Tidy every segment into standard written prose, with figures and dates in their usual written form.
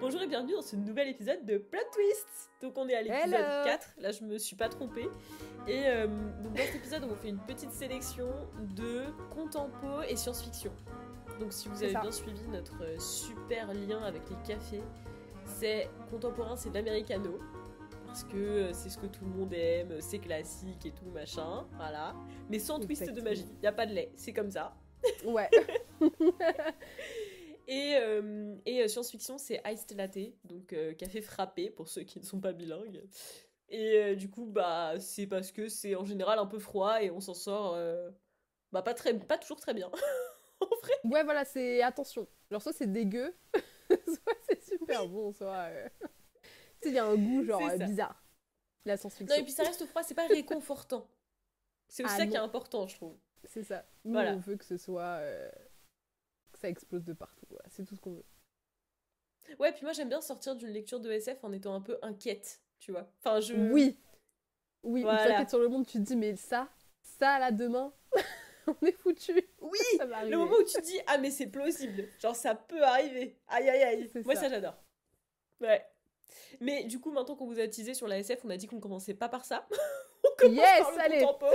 Bonjour et bienvenue dans ce nouvel épisode de Plot Twist. Donc on est à l'épisode Hello 4, là je me suis pas trompée. Et donc dans cet épisode on vous fait une petite sélection de contempo et science-fiction. Donc si vous C'est avez ça. bien suivi notre super lien avec les cafés, c'est contemporain, c'est de l'americano. Parce que c'est ce que tout le monde aime, c'est classique et tout machin, voilà. Mais sans twist de Exactement. magie, y a pas de lait, c'est comme ça. Ouais. Et science-fiction, c'est iced latte, donc café frappé pour ceux qui ne sont pas bilingues. Et du coup, bah, c'est parce que c'est en général un peu froid et on s'en sort bah, pas toujours très bien. En vrai. Ouais, voilà, c'est attention. Genre, soit c'est dégueu, soit c'est super bon, soit. Tu sais, il y a un goût, genre, C'est ça. bizarre. La Non, et science-fiction. puis ça reste froid, c'est pas réconfortant. C'est aussi Ah ça qui est non, important, je trouve. c'est ça. Nous, on Voilà. veut que ce soit. Que ça explose de partout. Voilà, c'est tout ce qu'on veut. Ouais, puis moi j'aime bien sortir d'une lecture de SF en étant un peu inquiète, tu vois. Enfin, je. Oui, oui, où tu t'inquiètes Voilà. sur le monde, tu te dis, mais ça, là, demain, on est foutu. Oui! Ça va Le moment arriver. où tu te dis, ah, mais c'est plausible. Genre, ça peut arriver. Aïe, aïe, aïe. C'est Moi, ça. ça, j'adore. Ouais. Mais du coup, maintenant qu'on vous a teasé sur la SF, on a dit qu'on commençait pas par ça. On commence par Yes, le allez, contempo.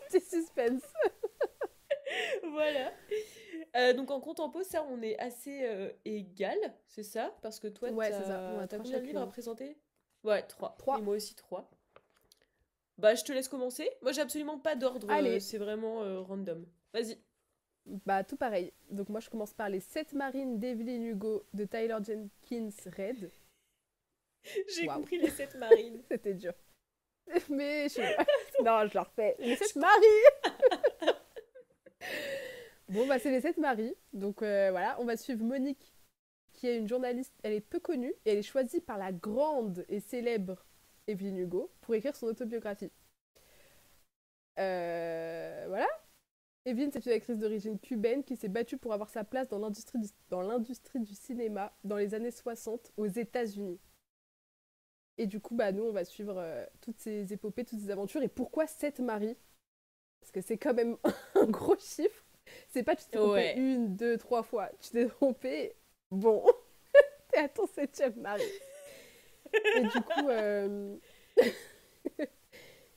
petit suspense. Voilà. Donc en contempo, ça, on est assez égal, c'est ça? Parce que toi, Ouais, c'est ça. On a t'as trois combien de livres à chacune. présenter? Ouais, 3. Et 3. moi aussi 3. Bah, je te laisse commencer. Moi, j'ai absolument pas d'ordre, Allez. c'est vraiment random. Vas-y. Bah, tout pareil. Donc, moi, je commence par les 7 marines d'Evelyn Hugo de Tyler Jenkins Reid. J'ai Waouh, compris les 7 marines. c'était dur. Mais je... Non, je la refais. Les 7 maris. Bon, bah, c'est les 7 maris. Donc, voilà, on va suivre Monique, qui est une journaliste. Elle est peu connue et elle est choisie par la grande et célèbre Evelyn Hugo pour écrire son autobiographie. Voilà. Evelyn, c'est une actrice d'origine cubaine qui s'est battue pour avoir sa place dans l'industrie du cinéma dans les années 60 aux États-Unis. Et du coup, bah, nous, on va suivre toutes ces épopées, toutes ces aventures. Et pourquoi 7 maris? Parce que c'est quand même un gros chiffre. C'est pas tu t'es trompé Ouais. 1, 2, 3 fois. Tu t'es trompé, bon, t'es à ton 7e mari. Et du coup,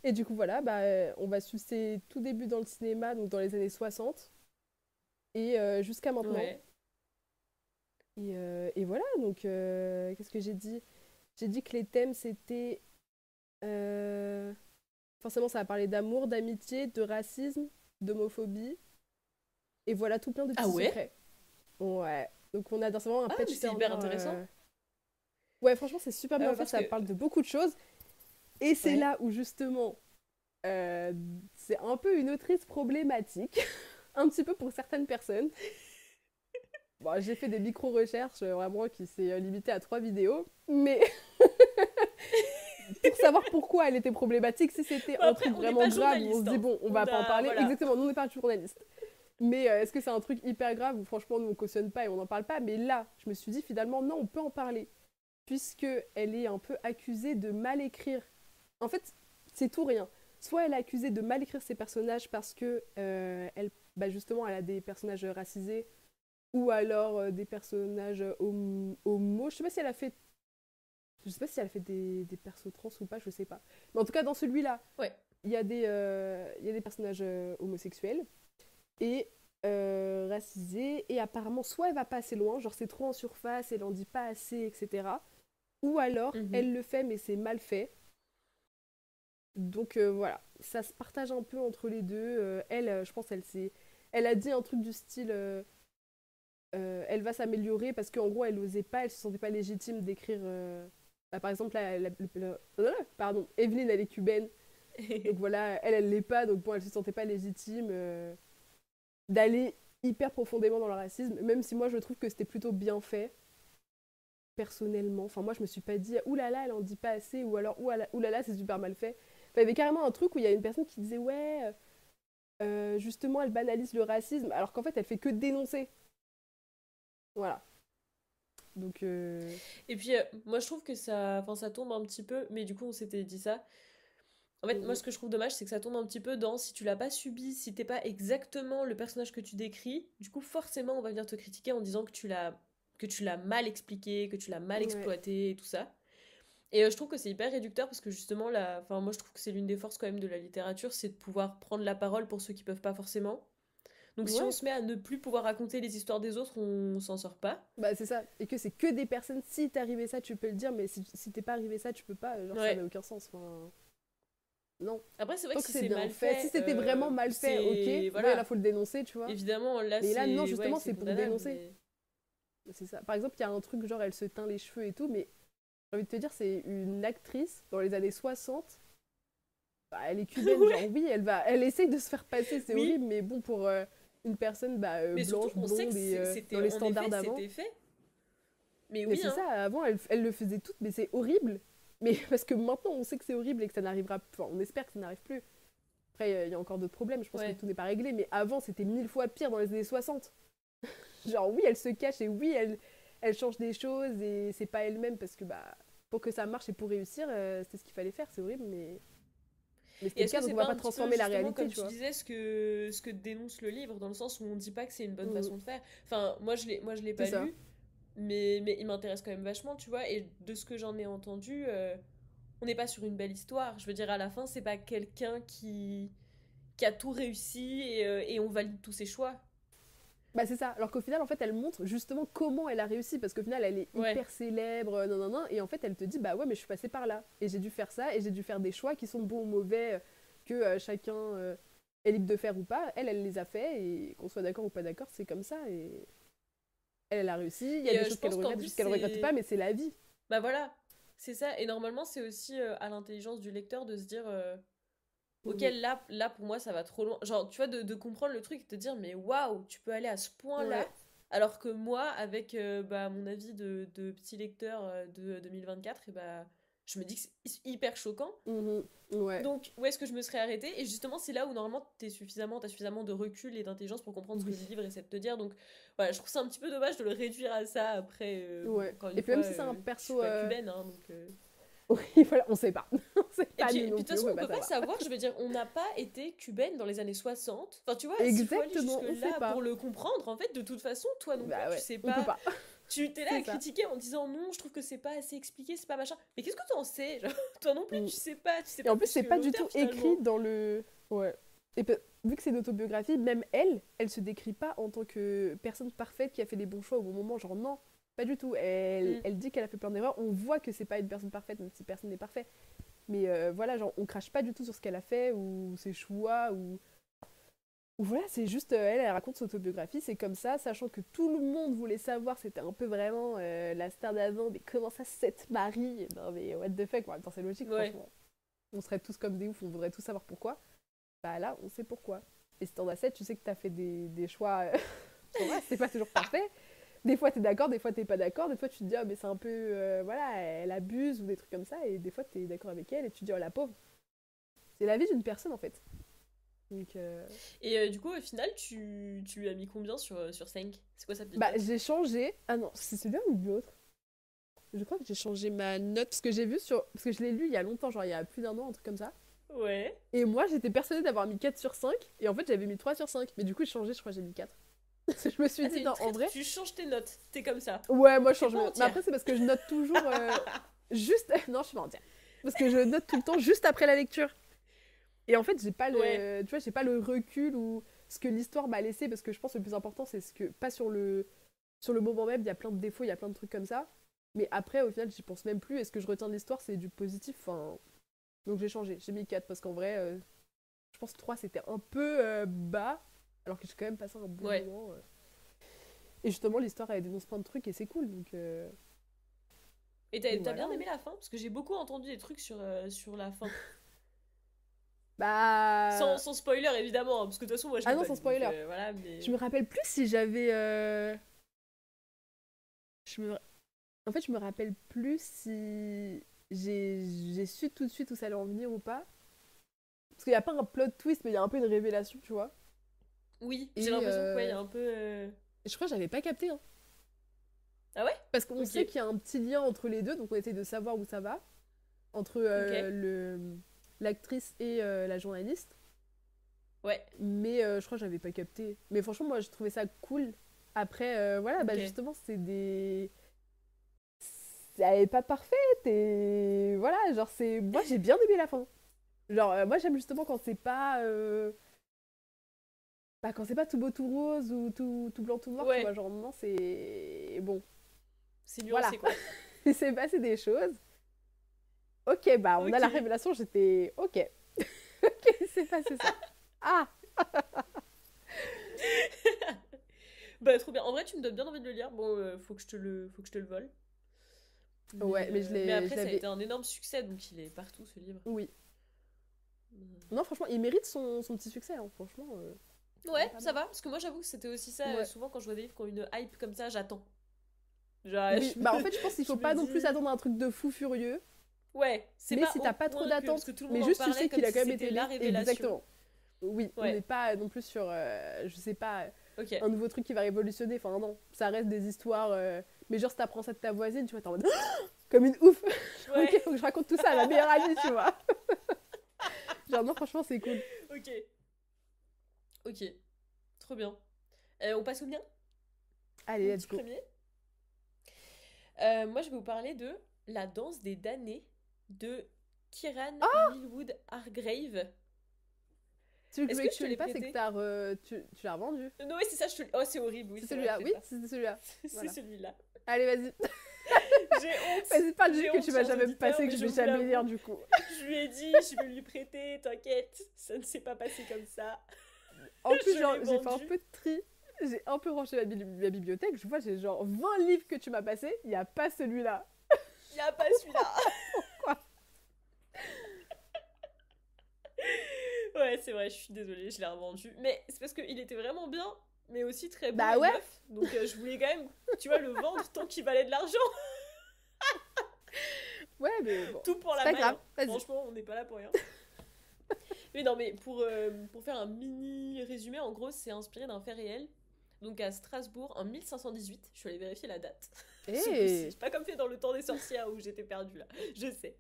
et du coup voilà, bah, on va suivre ses tout débuts dans le cinéma, donc dans les années 60, et jusqu'à maintenant. Ouais. Et voilà, donc qu'est-ce que j'ai dit? J'ai dit que les thèmes c'était... forcément ça va parler d'amour, d'amitié, de racisme, d'homophobie, et voilà tout plein de Ah petits ouais? secrets. Ouais, donc on a c'est vraiment un Ah, mais patch c'est turner. hyper intéressant. Ouais, franchement c'est super bien fait, Parce ça que... parle de beaucoup de choses, et c'est Ouais. là où justement euh, c'est un peu une autrice problématique, un petit peu pour certaines personnes. Bon, j'ai fait des micro-recherches vraiment qui s'est limitée à 3 vidéos, mais pour savoir pourquoi elle était problématique, si c'était Bon, un après, truc on n'est vraiment pas grave où on se journaliste, dit hein. bon, on On va pas en a... parler, Voilà. exactement, nous on n'est pas journaliste. Mais est-ce que c'est un truc hyper grave où franchement nous on cautionne pas et on n'en parle pas? Mais là, je me suis dit finalement non, on peut en parler, puisque elle est un peu accusée de mal écrire. En fait, c'est tout rien. Soit elle est accusée de mal écrire ses personnages parce que bah justement, elle a des personnages racisés, ou alors des personnages homo. Je sais pas si elle a fait des persos trans ou pas, je sais pas. Mais en tout cas, dans celui-là, Ouais. il y a des personnages homosexuels et racisés. Et apparemment, soit elle va pas assez loin, genre c'est trop en surface, elle en dit pas assez, etc. Ou alors, Mhm. elle le fait, mais c'est mal fait. Donc voilà, ça se partage un peu entre les deux. Elle, je pense, elle a dit un truc du style elle va s'améliorer parce qu'en gros, elle osait pas, elle se sentait pas légitime d'écrire. Bah, par exemple, pardon, Evelyne, elle est cubaine, donc voilà, elle l'est pas, donc bon, elle se sentait pas légitime d'aller hyper profondément dans le racisme, même si moi je trouve que c'était plutôt bien fait, personnellement. Enfin, moi je me suis pas dit, oulala, elle en dit pas assez, ou alors, oulala, c'est super mal fait. Enfin, il y avait carrément un truc où il y a une personne qui disait, ouais, justement, elle banalise le racisme, alors qu'en fait, elle fait que dénoncer. Voilà. Donc, Et puis, moi, je trouve que ça... Enfin, ça tombe un petit peu... Mais du coup, on s'était dit ça. En fait, moi, mhm. ce que je trouve dommage, c'est que ça tombe un petit peu dans si tu l'as pas subi, si t'es pas exactement le personnage que tu décris, du coup, forcément, on va venir te critiquer en disant que que tu l'as mal expliqué, que tu l'as mal Ouais. exploité et tout ça. Et je trouve que c'est hyper réducteur parce que justement, enfin, moi je trouve que c'est l'une des forces quand même de la littérature, c'est de pouvoir prendre la parole pour ceux qui peuvent pas forcément. Donc si on Ouais. se met à ne plus pouvoir raconter les histoires des autres, on s'en sort pas. Bah c'est ça. Et que c'est que des personnes, si t'es arrivé ça, tu peux le dire, mais si t'es pas arrivé ça, tu peux pas. Genre, ça Ouais. avait aucun sens. Enfin, non. Après, c'est vrai Tant que que si c'est c'est bien mal fait. Si fait, c'était vraiment mal fait, ok. c'est... Ouais, là, Voilà. faut le dénoncer, tu vois. Évidemment, là, Mais là, non, c'est... Ouais, justement, c'est c'est pour condamnable, dénoncer. mais... C'est ça. Par exemple, il y a un truc, genre, elle se teint les cheveux et tout, mais j'ai envie de te dire, c'est une actrice dans les années 60. Bah, elle est cubaine, genre, Ouais. oui, elle essaye de se faire passer, c'est Oui. horrible, mais bon, pour une personne Mais surtout, blanche, on sait que blonde et dans c'était... les En standards effet, d'avant. c'était fait. Mais Mais oui, c'est hein. ça, avant, elle le faisait toute, mais c'est horrible. Mais parce que maintenant, on sait que c'est horrible et que ça n'arrivera plus. Enfin, on espère que ça n'arrive plus. Après, il y a encore d'autres problèmes, je pense que Ouais. tout n'est pas réglé, mais avant, c'était 1000 fois pire dans les années 60. Genre, oui, elle se cache et oui, elle change des choses et c'est pas elle-même parce que, bah, pour que ça marche et pour réussir, c'est ce qu'il fallait faire, c'est horrible, mais Et c'était le est-ce que cas, donc c'est on va pas pas un petit peu, transformer la justement, réalité, comme tu tu vois. disais, ce que dénonce le livre, dans le sens où on dit pas que c'est une bonne Mhm. façon de faire. Enfin, moi, je l'ai C'est pas ça. lu, mais il m'intéresse quand même vachement, tu vois. Et de ce que j'en ai entendu, on n'est pas sur une belle histoire. Je veux dire, à la fin, c'est pas quelqu'un qui a tout réussi et on valide tous ses choix. Bah c'est ça. Alors qu'au final, en fait, elle montre justement comment elle a réussi parce qu'au final, elle est Ouais. hyper célèbre, non, non, non, et en fait, elle te dit, bah ouais, mais je suis passée par là et j'ai dû faire ça et j'ai dû faire des choix qui sont bons ou mauvais que chacun est libre de faire ou pas. Elle les a fait et qu'on soit d'accord ou pas d'accord, c'est comme ça et elle a réussi. Il y a Et des je choses qu'elle pense qu'en regrette, des plus, choses qu'elle regrette pas, c'est... mais c'est la vie. Bah voilà, c'est ça. Et normalement, c'est aussi à l'intelligence du lecteur de se dire... Ok, Mhm. là, pour moi, ça va trop loin. Genre, tu vois, de comprendre le truc et de te dire, mais waouh, tu peux aller à ce point-là. Ouais. Alors que moi, avec bah, mon avis de petit lecteur de 2024, et bah, je me dis que c'est hyper choquant. Mhm. Ouais. Donc, où est-ce que je me serais arrêtée? Et justement, c'est là où normalement, t'as suffisamment de recul et d'intelligence pour comprendre ce que Oui. le livre essaie de te dire. Donc, voilà, je trouve ça un petit peu dommage de le réduire à ça. Après, bon, Ouais. encore une Et puis fois, même si c'est un je suis perso... pas cubaine, hein, donc... Oui, voilà, on sait pas. On sait Et pas, puis, nous puis de non toute plus, on façon, peut on pas peut pas savoir. savoir, je veux dire, on n'a pas été cubaine dans les années 60. Enfin, tu vois, s'il faut aller Exactement, on sait jusque-là pas. pour le comprendre, en fait, de toute façon, toi non plus, Bah tu ouais, sais on peut pas. pas. Tu t'es là C'est à ça. critiquer en disant non, je trouve que c'est pas assez expliqué, c'est pas machin. Mais qu'est-ce que t'en sais? Genre, toi non plus, Mm. tu sais Et pas en plus, plus c'est que pas du l'auteur tout écrit finalement. dans le. Ouais. Vu que c'est une autobiographie, même elle se décrit pas en tant que personne parfaite qui a fait les bons choix au bon moment. Genre, non, pas du tout. Mm. Elle dit qu'elle a fait plein d'erreurs. On voit que c'est pas une personne parfaite, même si personne n'est parfait. Mais voilà, genre, on crache pas du tout sur ce qu'elle a fait ou ses choix ou voilà, c'est juste, elle raconte son autobiographie, c'est comme ça, sachant que tout le monde voulait savoir, c'était un peu vraiment la star d'avant, mais comment ça, cette Marie? Non mais what the fuck, en même temps c'est logique, Ouais. franchement. On serait tous comme des oufs, on voudrait tous savoir pourquoi. Bah là, on sait pourquoi. Et si t'en as 7, tu sais que t'as fait des choix, bon, ouais, c'est pas toujours parfait. Des fois t'es d'accord, des fois t'es pas d'accord, des fois tu te dis, oh mais c'est un peu, voilà, elle abuse ou des trucs comme ça, et des fois t'es d'accord avec elle et tu te dis, oh la pauvre. C'est la vie d'une personne en fait. Donc, Et du coup, au final, tu lui as mis combien sur 5? C'est quoi sa petite bah note? j'ai changé. Ah non, c'est celui-là ou l'autre? Je crois que j'ai changé ma note parce que j'ai vu sur. Parce que je l'ai lu il y a longtemps, genre il y a plus d'un an, un truc comme ça. Ouais. Et moi j'étais persuadée d'avoir mis 4 sur 5 et en fait j'avais mis 3 sur 5. Mais du coup j'ai changé, je crois que j'ai mis 4. Je me suis Ah, dit, t'es une non, en traître, vrai. tu changes tes notes, t'es comme ça. Ouais, moi je T'es change pas mes notes. Mais entière. après c'est parce que je note toujours juste. Non, je suis pas entière. Parce que je note tout le temps juste après la lecture. Et en fait j'ai pas Ouais. le. Tu vois, j'ai pas le recul ou ce que l'histoire m'a laissé parce que je pense que le plus important c'est ce que. Pas sur le. Sur le moment même, il y a plein de défauts, il y a plein de trucs comme ça. Mais après, au final, j'y pense même plus. Et ce que je retiens de l'histoire, c'est du positif. Enfin, donc j'ai changé. J'ai mis 4 parce qu'en vrai, je pense que 3 c'était un peu bas. Alors que j'ai quand même passé un bon Ouais. moment. Et justement, l'histoire, elle dénonce plein de trucs et c'est cool. Et Donc t'as voilà. bien aimé la fin? Parce que j'ai beaucoup entendu des trucs sur la fin. Bah. Sans spoiler, évidemment, hein, parce que de toute façon, moi, je Ah l'ai non, pas sans lu, donc spoiler. voilà, mais... Je me rappelle plus si j'avais. Je me... En fait, je me rappelle plus si j'ai su tout de suite où ça allait en venir ou pas. Parce qu'il n'y a pas un plot twist, mais il y a un peu une révélation, tu vois. Oui, j'ai Et l'impression que, ouais, il y a un peu... je crois que j'avais pas capté, hein. Ah ouais? Parce qu'on Ok, sait qu'il y a un petit lien entre les deux, donc on essaie de savoir où ça va. Entre ok, l'actrice et la journaliste. ouais. Mais je crois que j'avais pas capté. Mais franchement, moi, je trouvais ça cool. Après, voilà, bah Ok. justement, c'est des. Elle est pas parfaite et voilà, genre c'est. Moi j'ai bien aimé la fin. Genre, moi j'aime justement quand c'est pas. Bah, quand c'est pas tout beau tout rose ou tout blanc tout noir, tu vois. Ouais, Genre, non, c'est. Bon, c'est voilà. nuancé, quoi. Il s'est passé des choses. Ok, bah on a Ok. la révélation, j'étais. Ok. Ok, il s'est passé ça. Ah! Bah, trop bien. En vrai, tu me donnes bien envie de le lire. Bon, faut que je te le vole. Ouais, mais Mais je après, ça a l'avais. été un énorme succès, donc il est partout, ce livre. Oui. Mm. Non, franchement, il mérite son petit succès, hein. Franchement, vraiment Ouais, pas ça mal. va, parce que moi, j'avoue que c'était aussi ça. Ouais. Souvent, quand je vois des livres qui ont une hype comme ça, j'attends. Genre, Oui, bah en fait, je pense qu'il je faut me pas non plus dis... attendre un truc de fou furieux. Ouais, c'est Mais pas si au t'as pas trop point que... Parce d'attentes, que tout le monde mais en juste tu parlait sais comme qu'il a si quand même c'était été la lu. révélation. Exactement. Oui, on n'est Ouais, pas non plus sur, je sais pas, ok. un nouveau truc qui va révolutionner. Enfin, non, ça reste des histoires. Mais genre, si t'apprends ça de ta voisine, tu vois, t'es en mode comme une ouf. Genre, ok, Ouais, faut que je raconte tout ça à ma meilleure amie, tu vois. Genre, non, franchement, c'est cool. ok. Ok, trop bien. On passe au mien? Allez, Mon let's petit go. premier. Moi, je vais vous parler de La danse des damnés de Kieran Millwood Hargrave. Celui que je Est-ce voulais que que je tu te l'ai lis pas, c'est que prêté? tu l'as revendu. Non, oui, c'est ça, Oh, c'est horrible, oui, C'est c'est vrai, celui-là. j'ai Oui, ça. c'est celui-là. C'est Voilà. celui-là. Allez, vas-y. J'ai honte. Vas-y, parle du J'ai livre que honte, tu vas chers jamais me auditeurs, passer, que mais je je vais vous jamais lire, l'avoue. du coup. Je lui ai dit, je vais lui prêter, t'inquiète, ça ne s'est pas passé comme ça. En plus, Je genre, l'ai j'ai fait un vendu. peu de tri. J'ai un peu rangé ma bibliothèque. Je vois, j'ai genre 20 livres que tu m'as passés. Il n'y a pas celui-là. Il n'y a pas celui-là. Pourquoi? Ouais, c'est vrai, je suis désolée, je l'ai revendu. Mais c'est parce qu'il était vraiment bien, mais aussi très beau Bah et ouais. neuf. Donc je voulais quand même, tu vois, le vendre tant qu'il valait de l'argent. Ouais, mais bon. Tout pour C'est la pas maille, grave. hein. Vas-y. Franchement, on n'est pas là pour rien. Mais non, mais pour faire un mini résumé, en gros, c'est inspiré d'un fait réel. Donc à Strasbourg, en 1518, je suis allée vérifier la date. Ce coup-ci, Hé. j'ai pas comme fait dans le temps des sorcières où j'étais perdue là, je sais.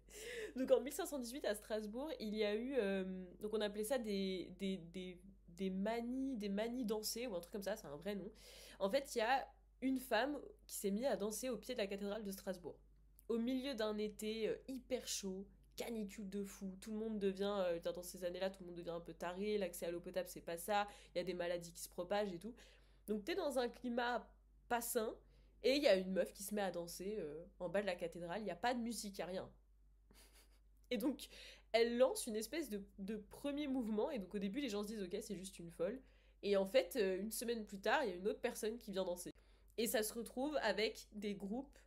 Donc en 1518 à Strasbourg, il y a eu, donc on appelait ça des manies dansées ou un truc comme ça, c'est un vrai nom. En fait, il y a une femme qui s'est mise à danser au pied de la cathédrale de Strasbourg. Au milieu d'un été hyper chaud, canicule de fou, tout le monde devient, dans ces années-là, tout le monde devient un peu taré, l'accès à l'eau potable c'est pas ça, il y a des maladies qui se propagent et tout. Donc t'es dans un climat pas sain, et il y a une meuf qui se met à danser en bas de la cathédrale, il n'y a pas de musique, il n'y a rien. Et donc elle lance une espèce de premier mouvement, et donc au début les gens se disent ok c'est juste une folle, et en fait une semaine plus tard il y a une autre personne qui vient danser. Et ça se retrouve avec des groupes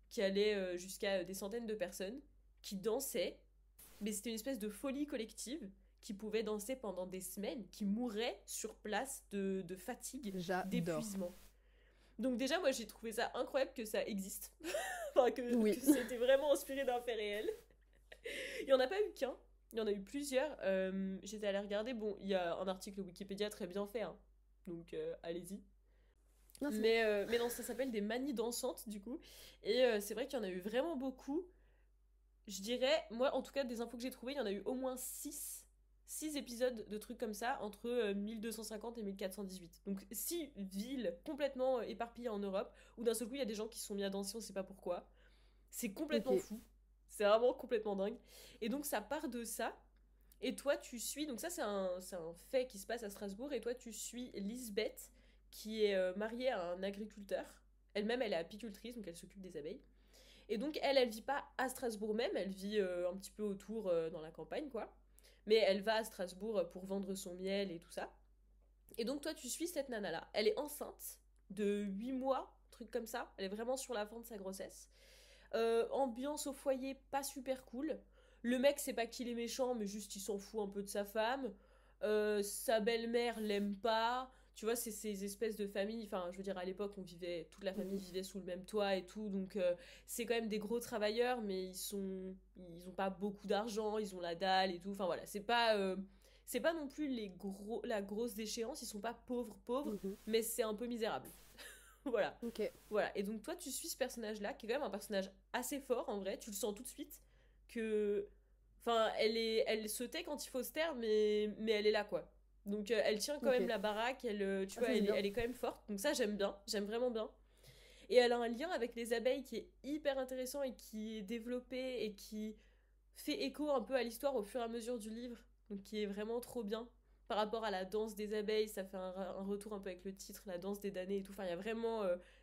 qui allaient jusqu'à des centaines de personnes qui dansaient, mais c'était une espèce de folie collective qui pouvait danser pendant des semaines, qui mouraient sur place de fatigue, J'adore. d'épuisement. Donc déjà, moi, j'ai trouvé ça incroyable que ça existe. Enfin, que Oui. c'était vraiment inspiré d'un fait réel. Il n'y en a pas eu qu'un, il y en a eu plusieurs. J'étais allée regarder, bon, il y a un article Wikipédia très bien fait, hein. Donc allez-y. Non, c'est bon. Mais non, ça s'appelle des manies dansantes, du coup. Et c'est vrai qu'il y en a eu vraiment beaucoup. Je dirais, moi, en tout cas, des infos que j'ai trouvées, il y en a eu au moins 6 épisodes de trucs comme ça entre 1250 et 1418. Donc 6 villes complètement éparpillées en Europe, où d'un seul coup, il y a des gens qui se sont mis à danser, on sait pas pourquoi. C'est Ok. complètement fou. C'est vraiment complètement dingue. Et donc ça part de ça. Et toi, tu suis... Donc ça, c'est un fait qui se passe à Strasbourg. Et toi, tu suis Lisbeth, qui est mariée à un agriculteur. Elle-même, elle est apicultrice, donc elle s'occupe des abeilles. Et donc, elle vit pas à Strasbourg même, elle vit un petit peu autour dans la campagne, quoi. Mais elle va à Strasbourg pour vendre son miel et tout ça. Et donc, toi, tu suis cette nana-là. Elle est enceinte de 8 mois, truc comme ça. Elle est vraiment sur la fin de sa grossesse. Ambiance au foyer pas super cool. Le mec, c'est pas qu'il est méchant, mais juste il s'en fout un peu de sa femme. Sa belle-mère l'aime pas. Tu vois, c'est ces espèces de familles. Enfin, je veux dire, à l'époque, toute la famille Mhm. vivait sous le même toit et tout. Donc, c'est quand même des gros travailleurs, mais ils ont pas beaucoup d'argent. Ils ont la dalle et tout. Enfin, voilà, c'est pas non plus la grosse déchéance. Ils sont pas pauvres, pauvres, Mhm. mais c'est un peu misérable. Voilà. Ok. Voilà. Et donc toi, tu suis ce personnage-là, qui est quand même un personnage assez fort en vrai. Tu le sens tout de suite que, enfin, elle se tait quand il faut se taire, mais elle est là quoi. Donc elle tient quand Ok. même la baraque, tu Ah, vois, ça c'est bien. elle est quand même forte. Donc ça, j'aime bien, j'aime vraiment bien. Et elle a un lien avec les abeilles qui est hyper intéressant et qui est développé et qui fait écho un peu à l'histoire au fur et à mesure du livre. Donc qui est vraiment trop bien. Par rapport à la danse des abeilles, ça fait un retour un peu avec le titre, la danse des damnés et tout. Enfin, il y a vraiment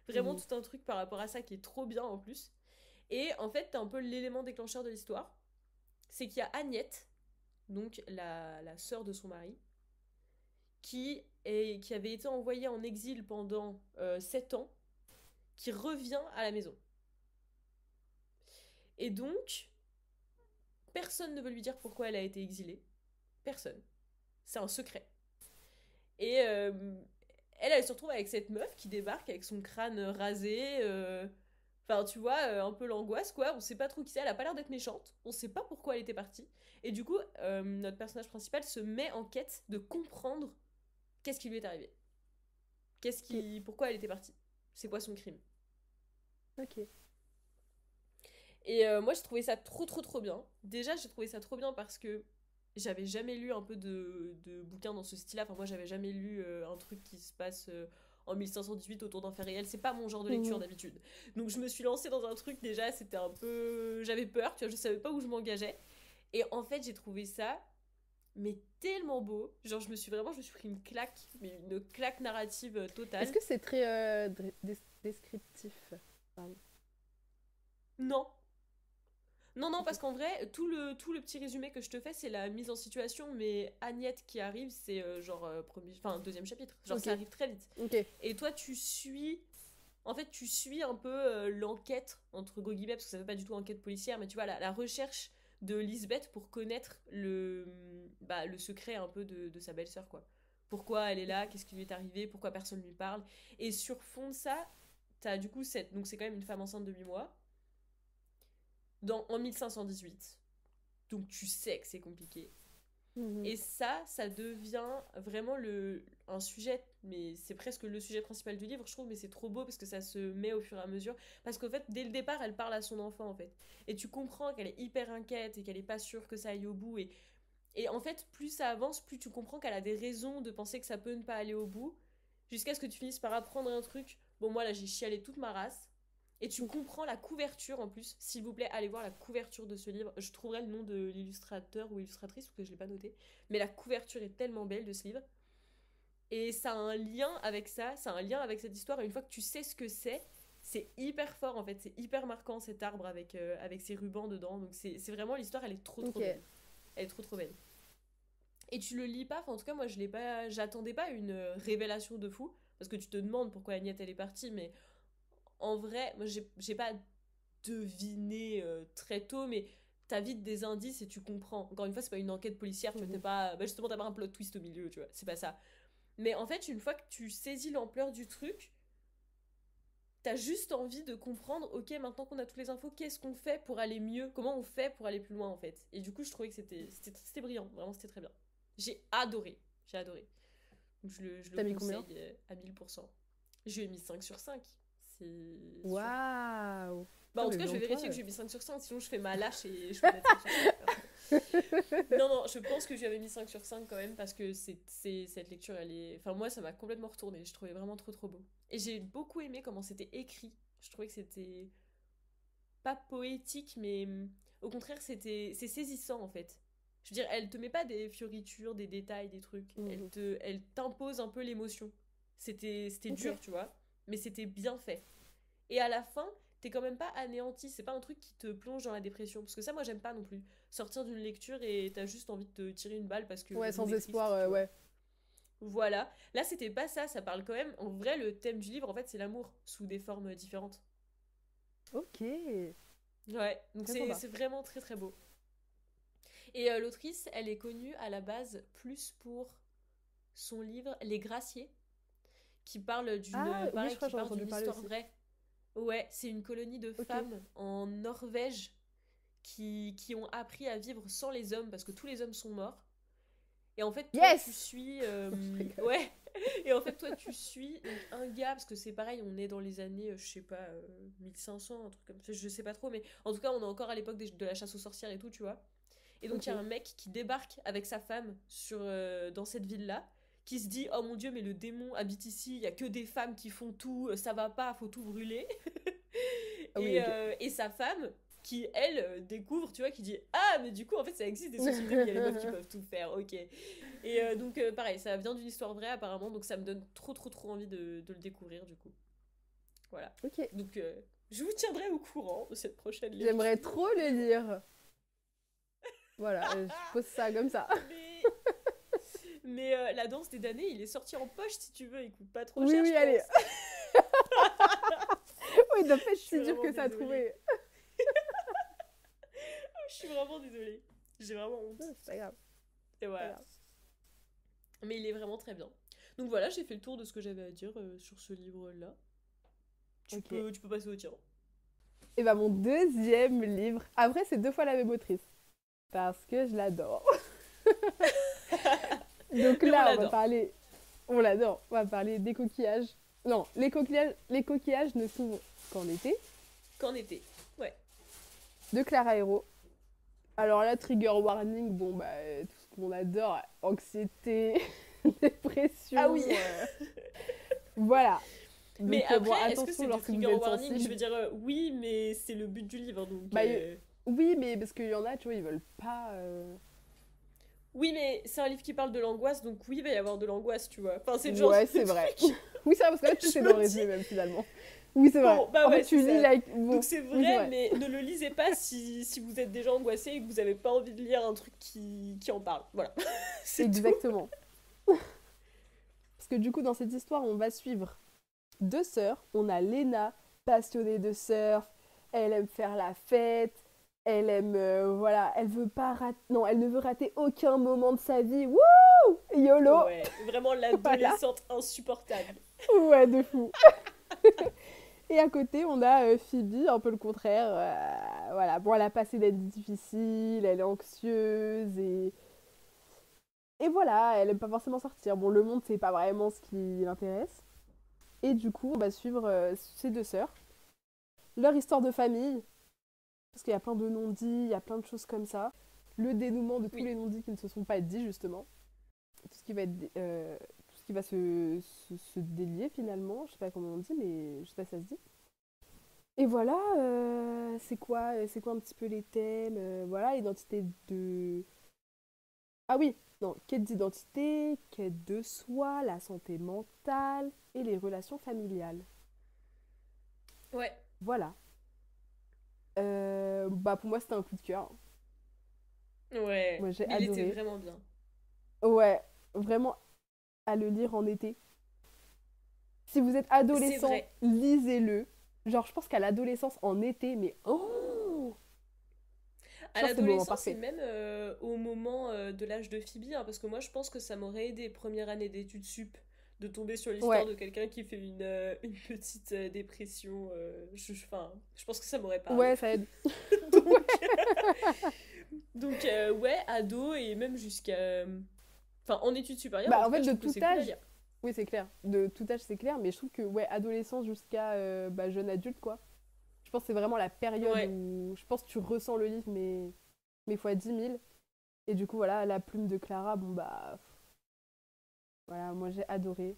Mhm. tout un truc par rapport à ça qui est trop bien en plus. Et en fait, t'as un peu l'élément déclencheur de l'histoire. C'est qu'il y a Agnette, donc la sœur de son mari, qui avait été envoyée en exil pendant 7 ans, qui revient à la maison. Et donc, personne ne veut lui dire pourquoi elle a été exilée. Personne. C'est un secret. Et elle se retrouve avec cette meuf qui débarque avec son crâne rasé. Enfin, tu vois, un peu l'angoisse, quoi. On sait pas trop qui c'est. Elle a pas l'air d'être méchante. On sait pas pourquoi elle était partie. Et du coup, notre personnage principal se met en quête de comprendre qu'est-ce qui lui est arrivé. Ok. Pourquoi elle était partie. C'est quoi son crime. Ok. Et moi, j'ai trouvé ça trop, trop, trop bien. Déjà, j'ai trouvé ça trop bien parce que j'avais jamais lu un peu de bouquins dans ce style-là. Enfin, moi, j'avais jamais lu un truc qui se passe en 1518 autour d'un fait réel. C'est pas mon genre de lecture Mhm. d'habitude. Donc, je me suis lancée dans un truc, déjà, c'était un peu. J'avais peur, tu vois, je savais pas où je m'engageais. Et en fait, j'ai trouvé ça, mais tellement beau. Genre, je me suis pris une claque, mais une claque narrative Est-ce totale. que c'est très descriptif? Pardon. Non, non, non, Ok. parce qu'en vrai, tout le petit résumé que je te fais, c'est la mise en situation, mais Agnette qui arrive, c'est deuxième chapitre. Genre, Ok. ça arrive très vite. Ok. Et toi, tu suis un peu l'enquête, entre gros guillemets, parce que ça fait pas du tout enquête policière, mais tu vois, la recherche de Lisbeth pour connaître le secret un peu de sa belle-sœur, quoi. Pourquoi elle est là, qu'est-ce qui lui est arrivé, pourquoi personne lui parle. Et sur fond de ça, t'as du coup donc c'est quand même une femme enceinte de 8 mois, en 1518. Donc tu sais que c'est compliqué. Mhm. Et ça devient vraiment un sujet, mais c'est presque le sujet principal du livre, je trouve, mais c'est trop beau parce que ça se met au fur et à mesure. Parce qu'en fait, dès le départ, elle parle à son enfant, en fait. Et tu comprends qu'elle est hyper inquiète et qu'elle est pas sûre que ça aille au bout. Et en fait, plus ça avance, plus tu comprends qu'elle a des raisons de penser que ça peut ne pas aller au bout, jusqu'à ce que tu finisses par apprendre un truc. Bon, moi là, j'ai chialé toute ma race. Et tu Ok. comprends la couverture en plus. S'il vous plaît, allez voir la couverture de ce livre. Je trouverai le nom de l'illustrateur ou illustratrice parce que je l'ai pas noté. Mais la couverture est tellement belle de ce livre. Et ça a un lien avec ça a un lien avec cette histoire. Et une fois que tu sais ce que c'est hyper fort en fait. C'est hyper marquant cet arbre avec ses rubans dedans. Donc c'est vraiment l'histoire, elle est trop trop Ok. belle. Elle est trop trop belle. Et tu le lis pas, enfin en tout cas moi je l'ai pas, j'attendais pas une révélation de fou. Parce que tu te demandes pourquoi Agnette elle est partie. Mais en vrai, moi j'ai pas deviné très tôt, mais t'as vite des indices et tu comprends. Encore une fois, c'est pas une enquête policière, tu vois, t'es Mhm. pas. Bah justement, t'as pas un plot twist au milieu, tu vois, c'est pas ça. Mais en fait, une fois que tu saisis l'ampleur du truc, t'as juste envie de comprendre, ok, maintenant qu'on a toutes les infos, qu'est-ce qu'on fait pour aller mieux? Comment on fait pour aller plus loin, en fait? Et du coup, je trouvais que c'était brillant, vraiment, c'était très bien. J'ai adoré, j'ai adoré. Donc je le T'as mis combien? conseille à 1000%. Je lui ai mis 5 sur 5, c'est sûr. Waouh! Bah, Putain, en tout mais cas, je vais blonde-toi. vérifier que j'ai mis 5 sur 5, sinon je fais ma lâche et je vais mettre 5 sur 5. Non, non, je pense que j'avais mis 5 sur 5 quand même parce que cette lecture, elle est. Enfin, moi, ça m'a complètement retourné. Je trouvais vraiment trop trop beau. Et j'ai beaucoup aimé comment c'était écrit. Je trouvais que c'était pas poétique, mais au contraire, c'est saisissant en fait. Je veux dire, elle te met pas des fioritures, des détails, des trucs. Mhm. Elle t'impose un peu l'émotion. C'était Ok. dur, tu vois, mais c'était bien fait. Et à la fin, t'es quand même pas anéanti. C'est pas un truc qui te plonge dans la dépression. Parce que ça, moi, j'aime pas non plus. Sortir d'une lecture et t'as juste envie de te tirer une balle parce que le Ouais, monde sans est espoir, triste, tu vois. ouais. Voilà. Là, c'était pas ça. Ça parle quand même. En vrai, le thème du livre, en fait, c'est l'amour sous des formes différentes. Ok. Ouais. Donc, Très c'est sympa. c'est vraiment très, très beau. Et l'autrice, elle est connue à la base plus pour son livre Les Graciers, qui parle Ah, oui, je pareil, crois qui que j'en ai part entendu d'une parler histoire aussi. vraie. Ouais, c'est une colonie de Ok. femmes en Norvège qui ont appris à vivre sans les hommes parce que tous les hommes sont morts. Et en fait, toi, tu Yes! suis. Je rigole. Ouais! Et en fait, toi, tu suis donc un gars, parce que c'est pareil, on est dans les années, je sais pas, 1500, un truc comme ça, je sais pas trop, mais en tout cas, on est encore à l'époque de la chasse aux sorcières et tout, tu vois. Et donc, il y a Ok. un mec qui débarque avec sa femme dans cette ville-là, qui se dit, oh mon Dieu, mais le démon habite ici, il y a que des femmes qui font tout, ça va pas, faut tout brûler. Ah oui, ok. Et sa femme, qui elle découvre, tu vois, qui dit, ah mais du coup en fait ça existe des sociétés où il y a les meufs qui peuvent tout faire, ok. Et donc pareil, ça vient d'une histoire vraie apparemment, donc ça me donne trop envie de le découvrir du coup. Voilà. Ok. Donc je vous tiendrai au courant de cette prochaine J'aimerais lecture. trop le lire. Voilà, je pose ça comme ça. Mais, la danse des damnés, il est sorti en poche si tu veux, il coûte pas trop Oui, cher oui, je allez. pense. Oui, doit pas être Je suis si dur vraiment que ça à désolée. trouver. Je suis vraiment désolée. J'ai vraiment honte. Non, c'est pas grave, Et c'est pas voilà. grave. Mais il est vraiment très bien. Donc voilà, j'ai fait le tour de ce que j'avais à dire sur ce livre-là. Ok. Tu peux passer au tien. Et bah mon deuxième livre, après c'est deux fois la même autrice, parce que je l'adore. Donc Mais on là, on va l'adore. parler, on l'adore, on va parler des coquillages. Non, les coquillages ne s'ouvrent qu'en été, Qu'en été. Ouais. de Clara Hero. Alors là, trigger warning, bon bah tout ce qu'on adore, anxiété, Ah dépression, oui. Voilà. Mais Donc bon, après, est-ce que attention c'est des lorsque vous trigger êtes warnings? Je sensible. veux dire, oui, mais c'est le but du livre, donc. Bah oui, mais parce qu'il y en a, tu vois, ils veulent pas. Oui, mais c'est un livre qui parle de l'angoisse, donc oui, il va y avoir de l'angoisse, tu vois. Enfin, c'est le genre Ouais, de c'est vrai. truc. Oui, c'est vrai, parce que là, tout Je est dans le me résumé dis, même finalement. Oui, c'est vrai. bon, bah En fait, ouais, c'est tu lis ça. like. Donc Bon, c'est oui, c'est vrai, vrai. mais ne le lisez pas si vous êtes déjà angoissé et que vous n'avez pas envie de lire un truc qui en parle. Voilà. C'est tout. Exactement. Parce que du coup, dans cette histoire, on va suivre deux sœurs. On a Léna, passionnée de surf. Elle aime faire la fête. Elle aime, voilà, elle veut pas rater, non, elle ne veut rater aucun moment de sa vie. Wouh! YOLO! Ouais, vraiment Voilà. l'adolescente insupportable. Ouais, de fou. Et à côté, on a Phoebe, un peu le contraire. Voilà, bon, elle a passé d'être difficile, elle est anxieuse et voilà, elle aime pas forcément sortir. Bon, le monde, c'est pas vraiment ce qui l'intéresse. Et du coup, on va suivre ces deux sœurs, leur histoire de famille, parce qu'il y a plein de non-dits, il y a plein de choses comme ça. Le dénouement de tous Oui. les non-dits qui ne se sont pas dits, justement. Tout ce qui va être, tout ce qui va se délier finalement. Je sais pas comment on dit, mais je sais pas si ça se dit. Et voilà, c'est quoi un petit peu les thèmes voilà, identité de... Ah oui, non, quête d'identité, quête de soi, la santé mentale et les relations familiales. Ouais. Voilà. Bah pour moi, c'était un coup de cœur. Ouais. Moi, j'ai Mais il était adoré. vraiment bien. Ouais, vraiment à le lire en été. Si vous êtes C'est adolescent, vrai. lisez-le. Genre, je pense qu'à l'adolescence, en été, mais oh, je À pense que c'est le moment l'adolescence et parfait. même au moment de l'âge de Phoebe, hein, parce que moi je pense que ça m'aurait aidé, première année d'études sup, de tomber sur l'histoire Ouais, de quelqu'un qui fait une petite dépression. Enfin, je pense que ça m'aurait parlé. ouais, ça aide. Donc, ouais, ado et même jusqu'à. Enfin, en études supérieures, en Bah, tout en fait, cas, je de trouve que tout c'est cool à âge, lire. oui, c'est clair. De tout âge, c'est clair. Mais je trouve que, ouais, adolescence jusqu'à bah, jeune adulte, quoi. Je pense que c'est vraiment la période Ouais, où je pense que tu ressens le livre, mais fois 10 000. Et du coup, voilà, la plume de Clara, bon, bah, voilà, moi j'ai adoré.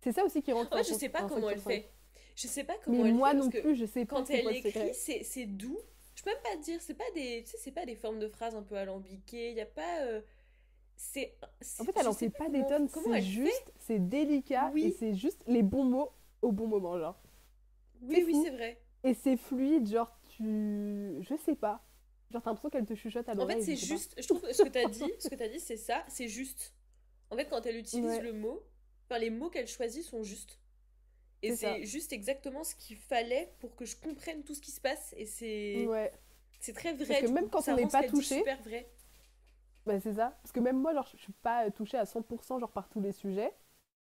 C'est ça aussi qui rend en que fait, je sais pas un 5 comment sur elle 5. fait. Je sais pas Mais comment elle fait moi parce non que plus, je sais pas quand c'est elle quoi le écrit, secret. c'est doux. Je peux même pas te dire, c'est pas des, tu sais, c'est pas des formes de phrases un peu alambiquées. Il y a pas, En fait, elle je en sais fait pas pas des tonnes, comment c'est elle fait. juste, c'est délicat et Oui, c'est juste les bons mots au bon moment, genre. C'est oui, oui, fou. c'est vrai. Et c'est fluide, genre tu... Je sais pas. Genre t'as l'impression qu'elle te chuchote à En fait, l'oreille, je c'est sais pas. juste. Je trouve que ce que t'as dit, c'est ça, c'est juste. En fait, quand elle utilise Ouais, le mot, enfin, les mots qu'elle choisit sont justes. Et c'est ça. c'est juste exactement ce qu'il fallait pour que je comprenne tout ce qui se passe. Et Ouais. c'est très Parce vrai, que du même coup. quand on Ça n'est rend ce pas qu'elle dit touché, super vrai. bah c'est ça. Parce que même moi, genre, je suis pas touchée à 100% genre par tous les sujets.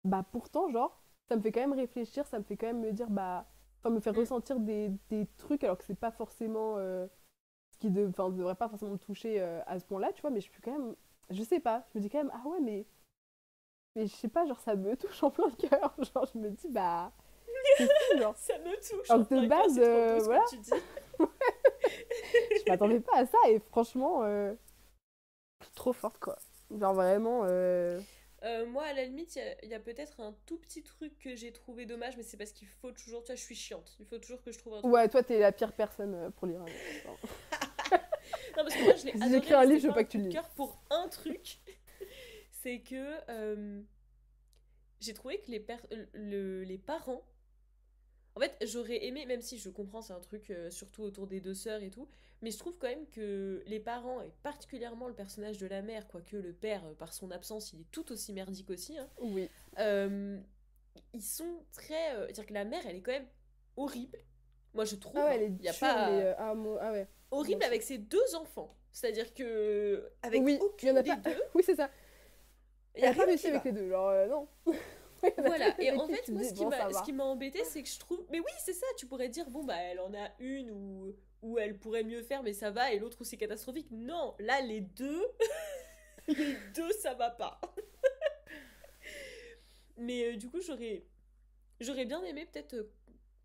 Bah pourtant, genre, ça me fait quand même réfléchir, ça me fait quand même me dire, bah... Enfin, me faire Mm. ressentir des trucs alors que c'est pas forcément... ce qui enfin, devrait pas forcément me toucher à ce point-là, tu vois, mais je suis quand même... Je sais pas, je me dis quand même, ah ouais, mais je sais pas, genre ça me touche en plein cœur. Genre je me dis, bah, c'est fou, genre. Ça me touche en Alors que de plein cœur, base, c'est trop beau ce voilà, que tu dis. je m'attendais pas à ça et franchement, trop forte, quoi. Genre vraiment... Moi, à la limite, il y a peut-être un tout petit truc que j'ai trouvé dommage, mais c'est parce qu'il faut toujours, tu vois, je suis chiante. Il faut toujours que je trouve un truc. Ouais, toi, t'es la pire personne pour lire un livre. Genre. Non, parce que moi, je l'ai Si adoré, j'écris un mais livre, c'était je veux pas pas un que tu coup le de lises. cœur pour un truc. C'est que j'ai trouvé que les parents. En fait, j'aurais aimé, même si je comprends, c'est un truc surtout autour des deux sœurs et tout, mais je trouve quand même que les parents, et particulièrement le personnage de la mère, quoique le père, par son absence, il est tout aussi merdique aussi, hein, Oui. euh, ils sont très. C'est-à-dire que la mère, elle est quand même horrible. Moi, je Ah trouve, ouais, hein. elle est Il n'y a dure, mais... pas. Ah ouais, moi Horrible aussi. avec ses deux enfants. C'est-à-dire que. Avec Oui, il y en aucune a des pas... deux, oui, c'est ça. il n'y Elle a a pas rien réussi qui avec va. les deux, genre non. Il y en a pas Voilà, une et avec en qui fait, tu te moi, dis, bon, ça ce va. qui m'a embêté, c'est que je trouve. Mais oui, c'est ça, tu pourrais dire, bon, bah, elle en a une où elle pourrait mieux faire, mais ça va, et l'autre où c'est catastrophique. Non, là, les deux, les deux, ça va pas. Mais du coup, j'aurais bien aimé peut-être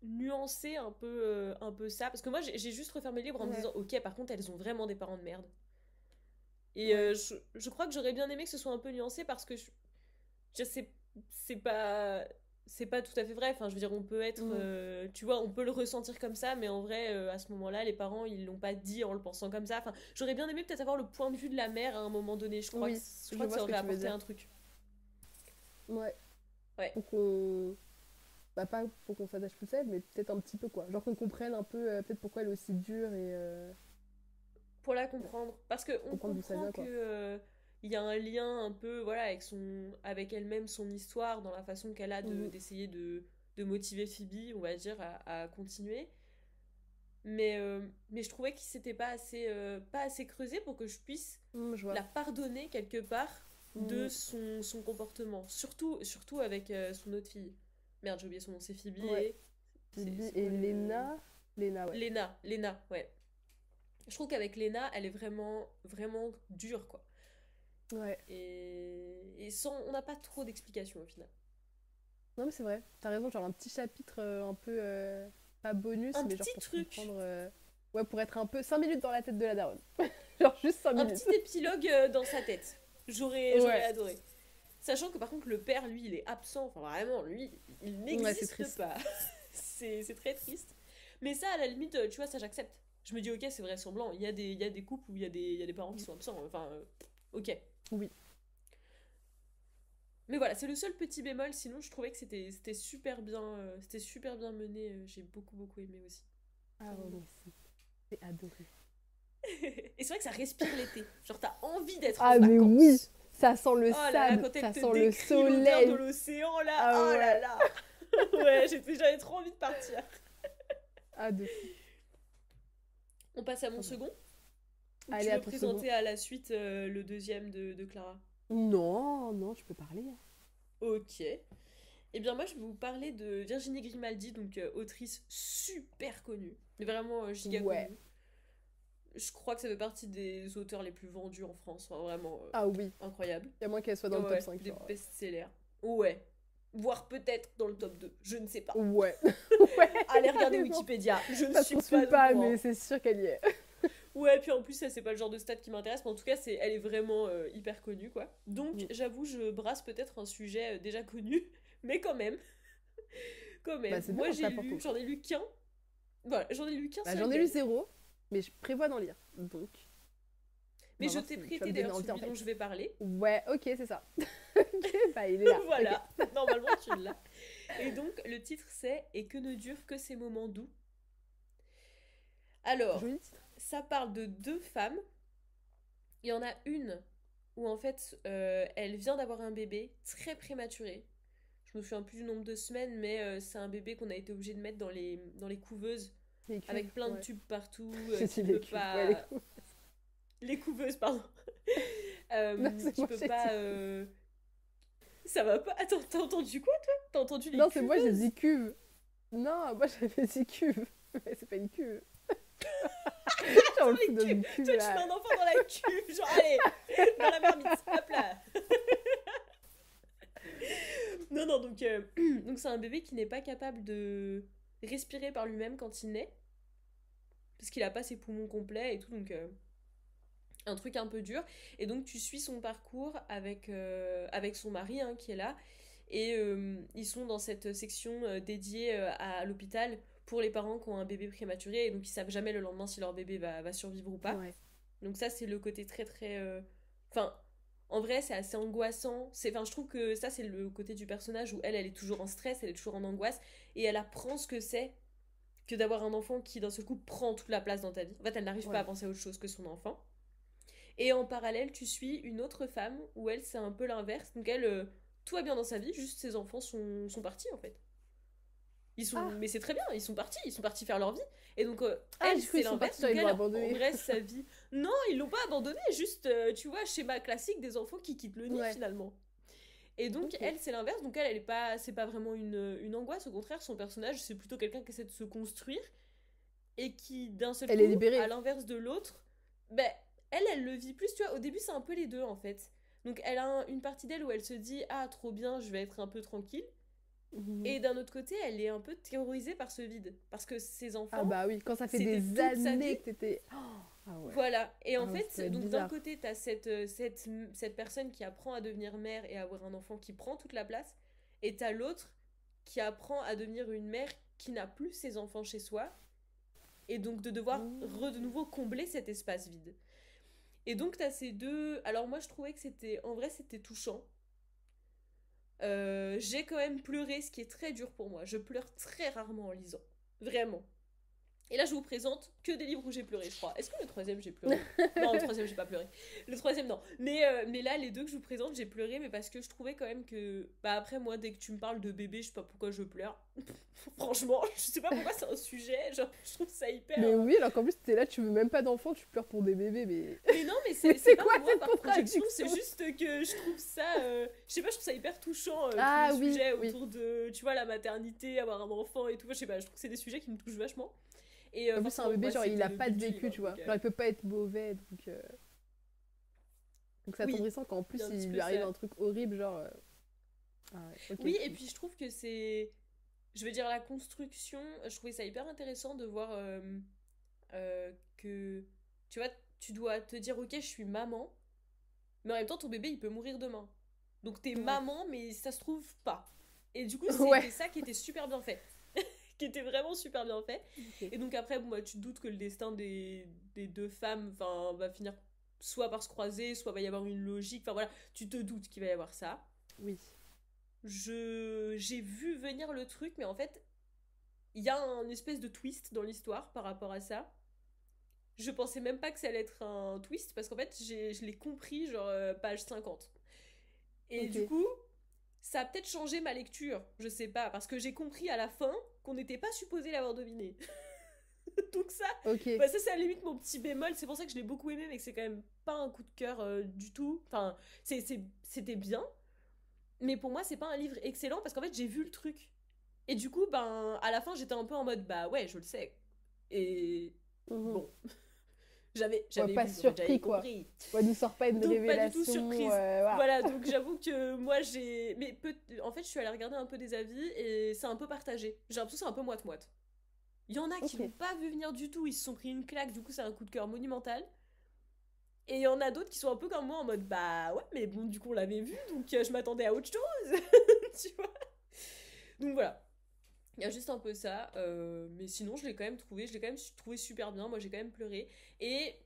nuancer un peu ça. Parce que moi, j'ai juste refermé le livre en me Ouais, disant, ok, par contre, elles ont vraiment des parents de merde. Et ouais. je crois que j'aurais bien aimé que ce soit un peu nuancé parce que je sais, c'est pas, c'est pas tout à fait vrai. Enfin, je veux dire, on peut être, Mm. tu vois, on peut le ressentir comme ça, mais en vrai, à ce moment-là, les parents, ils l'ont pas dit en le pensant comme ça. Enfin, j'aurais bien aimé peut-être avoir le point de vue de la mère à un moment donné. Oui, Je je crois que vois ça ce que aurait tu veux apporté dire. un truc. Ouais, Ouais. pour qu'on... Bah pas pour qu'on s'attache plus à elle, mais peut-être un petit peu, quoi. Genre qu'on comprenne un peu peut-être pourquoi elle est aussi dure et... Pour la comprendre. Parce qu'on comprendre d'où ça comprend vient, que quoi. il y a un lien un peu voilà avec elle-même, son histoire, dans la façon qu'elle a Mhm. d'essayer de motiver Phoebe, on va dire, à continuer. Mais je trouvais qu'il s'était pas assez creusé pour que je puisse Je vois. la pardonner quelque part de Mhm. son comportement. Surtout avec son autre fille. Merde, j'ai oublié son nom, c'est Phoebe Ouais. et. Phoebe C'est et quoi le. Lena. Lena, ouais. Lena, ouais. Je trouve qu'avec Lena, elle est vraiment, vraiment dure, quoi. Ouais. Et sans, on n'a pas trop d'explications au final. Non mais c'est vrai, t'as raison, genre un petit chapitre un peu... pas bonus, Un mais genre petit pour truc, comprendre... Ouais, pour être un peu 5 minutes dans la tête de la daronne. Genre juste 5 un minutes. petit épilogue dans sa tête. J'aurais Ouais. adoré. Sachant que par contre, le père, lui, il est absent. Enfin, vraiment, lui, il Ouais, c'est n'existe triste. pas. C'est très triste. Mais ça, à la limite, tu vois, ça, j'accepte. Je me dis, ok, c'est vraisemblant. Il y a des couples où il y a des parents qui sont absents. Enfin, ok. Oui. Mais voilà, c'est le seul petit bémol. Sinon, je trouvais que c'était super bien mené. J'ai beaucoup, beaucoup aimé aussi. Ah ouais, Vraiment. moi aussi. J'ai adoré. Et c'est vrai que ça respire l'été. Genre, t'as envie d'être en Ah mais oui, vacances. ça sent le Oh là là, sable, quand elle ça te sent le décrit l'odeur de soleil. l'océan, là, Ah oh là ouais. là. Ouais, j'avais trop envie de partir. Ah de fou. On passe à mon Trop bien. second. Ou tu Allez, à veux ton second. présenter à la suite le deuxième de Clara? Non, non, tu peux parler. Ok. Eh bien, moi, je vais vous parler de Virginie Grimaldi, donc autrice super connue. Mais vraiment giga Ouais. connue. Je crois que ça fait partie des auteurs les plus vendus en France. Enfin, vraiment Ah oui. incroyable. Il y a moins qu'elle soit dans Ouais, le top ouais, 5, des genre. best-sellers. Ouais. Voire peut-être dans le top 2. Je ne sais pas. Ouais. Ouais. Allez regarder Bon, Wikipédia. Je ne ça suis se pas suit au pas, mais courant. c'est sûr qu'elle y est. Ouais, puis en plus, ça, c'est pas le genre de stat qui m'intéresse, mais en tout cas, elle est vraiment hyper connue, quoi. Donc, Mm. j'avoue, je brasse peut-être un sujet déjà connu, mais quand même, quand Bah même. c'est bien, Moi, ça apporte ton j'en ai lu qu'un. Voilà, j'en ai lu qu'un Bah, seul j'en ai lu d'elle. 0, mais je prévois d'en lire. Donc, on Mais va je voir t'ai si tu vas prêté me donner d'ailleurs envie en celui dont fait. je vais parler. Ouais, ok, c'est ça. Ok, bah il est là. Ok. Voilà, normalement, tu l'as. Et donc, le titre, c'est Et que ne durent que ces moments doux. Alors, Joli titre. ça parle de deux femmes. Il y en a une où en fait elle vient d'avoir un bébé très prématuré. Je me souviens plus du nombre de semaines, mais c'est un bébé qu'on a été obligé de mettre dans les couveuses Les cuves, avec plein de ouais. tubes partout J'ai qui dit les peut cuves. Ouais, les pas. couves. Les couveuses, pardon. Non, c'est Qui moi, peut j'ai pas. dit cuves. Ça va pas. Attends, t'as entendu quoi toi? T'as entendu les Non, c'est moi, j'ai cuveuses? dit cuve. Non, moi j'avais dit cuve. Mais c'est pas une cuve. Genre, on le Les fout dans cuves. une cuve Toi tu mets là. un enfant dans la cuve, genre allez, dans la marmite, hop là. Non, non, donc donc c'est un bébé qui n'est pas capable de respirer par lui-même quand il naît, parce qu'il a pas ses poumons complets et tout, donc un truc un peu dur. Et donc tu suis son parcours avec son mari hein, qui est là. Et ils sont dans cette section dédiée à l'hôpital pour les parents qui ont un bébé prématuré. Et donc ils savent jamais le lendemain si leur bébé va survivre ou pas. Ouais. Donc ça c'est le côté très très... Enfin, en vrai c'est assez angoissant. Enfin, je trouve que ça c'est le côté du personnage où elle est toujours en stress, elle est toujours en angoisse. Et elle apprend ce que c'est que d'avoir un enfant qui d'un seul coup prend toute la place dans ta vie. En fait elle n'arrive pas à Ouais. penser à autre chose que son enfant. Et en parallèle, tu suis une autre femme où elle, c'est un peu l'inverse. Donc elle, tout va bien dans sa vie, juste ses enfants sont partis en fait. Ah, Mais c'est très bien, ils sont partis faire leur vie. Et donc ah, elle, du coup, c'est ils sont l'inverse. partis, genre, Donc ils l'ont elle, en abandonné. vrai, sa vie, non, ils l'ont pas abandonné. Juste, tu vois, schéma classique des enfants qui quittent le nid Ouais. finalement. Et donc Ok. elle, c'est l'inverse. Donc elle est pas, c'est pas vraiment une angoisse. Au contraire, son personnage, c'est plutôt quelqu'un qui essaie de se construire et qui d'un seul Elle est coup, à libérée. l'inverse de l'autre, ben elle le vit plus, tu vois. Au début, c'est un peu les deux en fait. Donc elle a une partie d'elle où elle se dit ah trop bien, je vais être un peu tranquille. Mhm. Et d'un autre côté, elle est un peu terrorisée par ce vide parce que ses Ah enfants, bah oui, quand ça fait c'était des toute sa vie. années que t'étais... Oh, ah ouais. Voilà. Et en Ah, ça doit fait, être donc d'un bizarre. côté, t'as cette personne qui apprend à devenir mère et à avoir un enfant qui prend toute la place, et t'as l'autre qui apprend à devenir une mère qui n'a plus ses enfants chez soi et donc de devoir de Mmh. nouveau combler cet espace vide. Et donc t'as ces deux... Alors moi je trouvais que c'était... En vrai c'était touchant. J'ai quand même pleuré, ce qui est très dur pour moi. Je pleure très rarement en lisant. Vraiment. Et là, je vous présente que des livres où j'ai pleuré, je crois. Est-ce que le troisième, j'ai pleuré? Non, le troisième, j'ai pas pleuré. Le troisième, non. Mais là, les deux que je vous présente, j'ai pleuré, mais parce que je trouvais quand même que... Bah après, moi, dès que tu me parles de bébé, je sais pas pourquoi je pleure. Franchement, je sais pas pourquoi c'est un sujet. Genre, je trouve ça hyper... Mais oui, alors qu'en plus, t'es là, tu veux même pas d'enfant, tu pleures pour des bébés, mais... Mais non, mais Mais c'est c'est pas quoi moi cette par projection, c'est contradiction? juste que je trouve ça... je sais pas, je trouve ça hyper touchant, tous les Ah oui, sujets oui. autour de, tu vois, la maternité, avoir un enfant et tout. Je sais pas, je trouve que c'est des sujets qui me touchent vachement. Et En plus, un forcément, bébé, moi, genre, il c'était a le pas but de du livre, vécu, hein, tu vois. donc... Genre, il peut pas être mauvais, donc c'est Oui, attendrissant quand en plus, il y a un petit il peu lui arrive ça. un truc horrible, genre... Ah ouais, ok, Oui, et cool. puis je trouve que c'est... Je veux dire, la construction, je trouvais ça hyper intéressant de voir que... Tu vois, tu dois te dire, ok, je suis maman, mais en même temps, ton bébé, il peut mourir demain. Donc t'es Ouais. maman, mais ça se trouve pas. Et du coup, Ouais. c'était ça qui était super bien fait. Qui était vraiment super bien fait. Ok. Et donc après, bon, bah, tu te doutes que le destin des deux femmes va finir soit par se croiser, soit va y avoir une logique. Enfin voilà, tu te doutes qu'il va y avoir ça. Oui. J'ai vu venir le truc, mais en fait, il y a un espèce de twist dans l'histoire par rapport à ça. Je pensais même pas que ça allait être un twist, parce qu'en fait, je l'ai compris, genre, page 50. Et Ok. du coup, ça a peut-être changé ma lecture, je sais pas, parce que j'ai compris à la fin qu'on n'était pas supposé l'avoir deviné. Donc ça, Ok. bah ça c'est à la limite mon petit bémol, c'est pour ça que je l'ai beaucoup aimé, mais que c'est quand même pas un coup de cœur du tout. Enfin, c'était bien, mais pour moi c'est pas un livre excellent, parce qu'en fait j'ai vu le truc. Et du coup, ben, à la fin, j'étais un peu en mode, bah ouais, je le sais. Et Mhm. bon, Ouais, j'avais pas vu, en fait, j'avais surpris, quoi. compris. Ouais, nous sort pas une Donc, pas du tout révélation, surprise. voilà. Voilà, donc j'avoue que moi, j'ai... Mais en fait, je suis allée regarder un peu des avis et c'est un peu partagé. J'ai l'impression que c'est un peu moite-moite. Il y en a qui Ok. l'ont pas vu venir du tout, ils se sont pris une claque, du coup, c'est un coup de cœur monumental. Et il y en a d'autres qui sont un peu comme moi en mode, bah ouais, mais bon, du coup, on l'avait vu, donc je m'attendais à autre chose. Tu vois. Donc voilà. Il y a juste un peu ça, mais sinon je l'ai quand même trouvé super bien, moi j'ai quand même pleuré. Et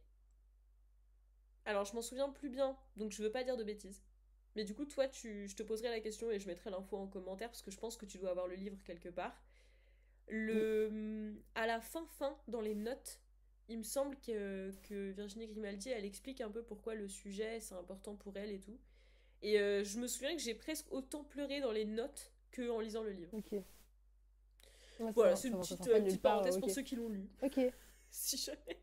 alors je m'en souviens plus bien, donc je veux pas dire de bêtises. Mais du coup toi je te poserai la question et je mettrai l'info en commentaire parce que je pense que tu dois avoir le livre quelque part. Oui. À la fin, dans les notes, il me semble que Virginie Grimaldi elle explique un peu pourquoi le sujet c'est important pour elle et tout. Et je me souviens que j'ai presque autant pleuré dans les notes que en lisant le livre. Ok. Ouais, Voilà, c'est ça sort pas de nulle petite part, parenthèse pour ok. ceux qui l'ont lu. Ok. Si jamais.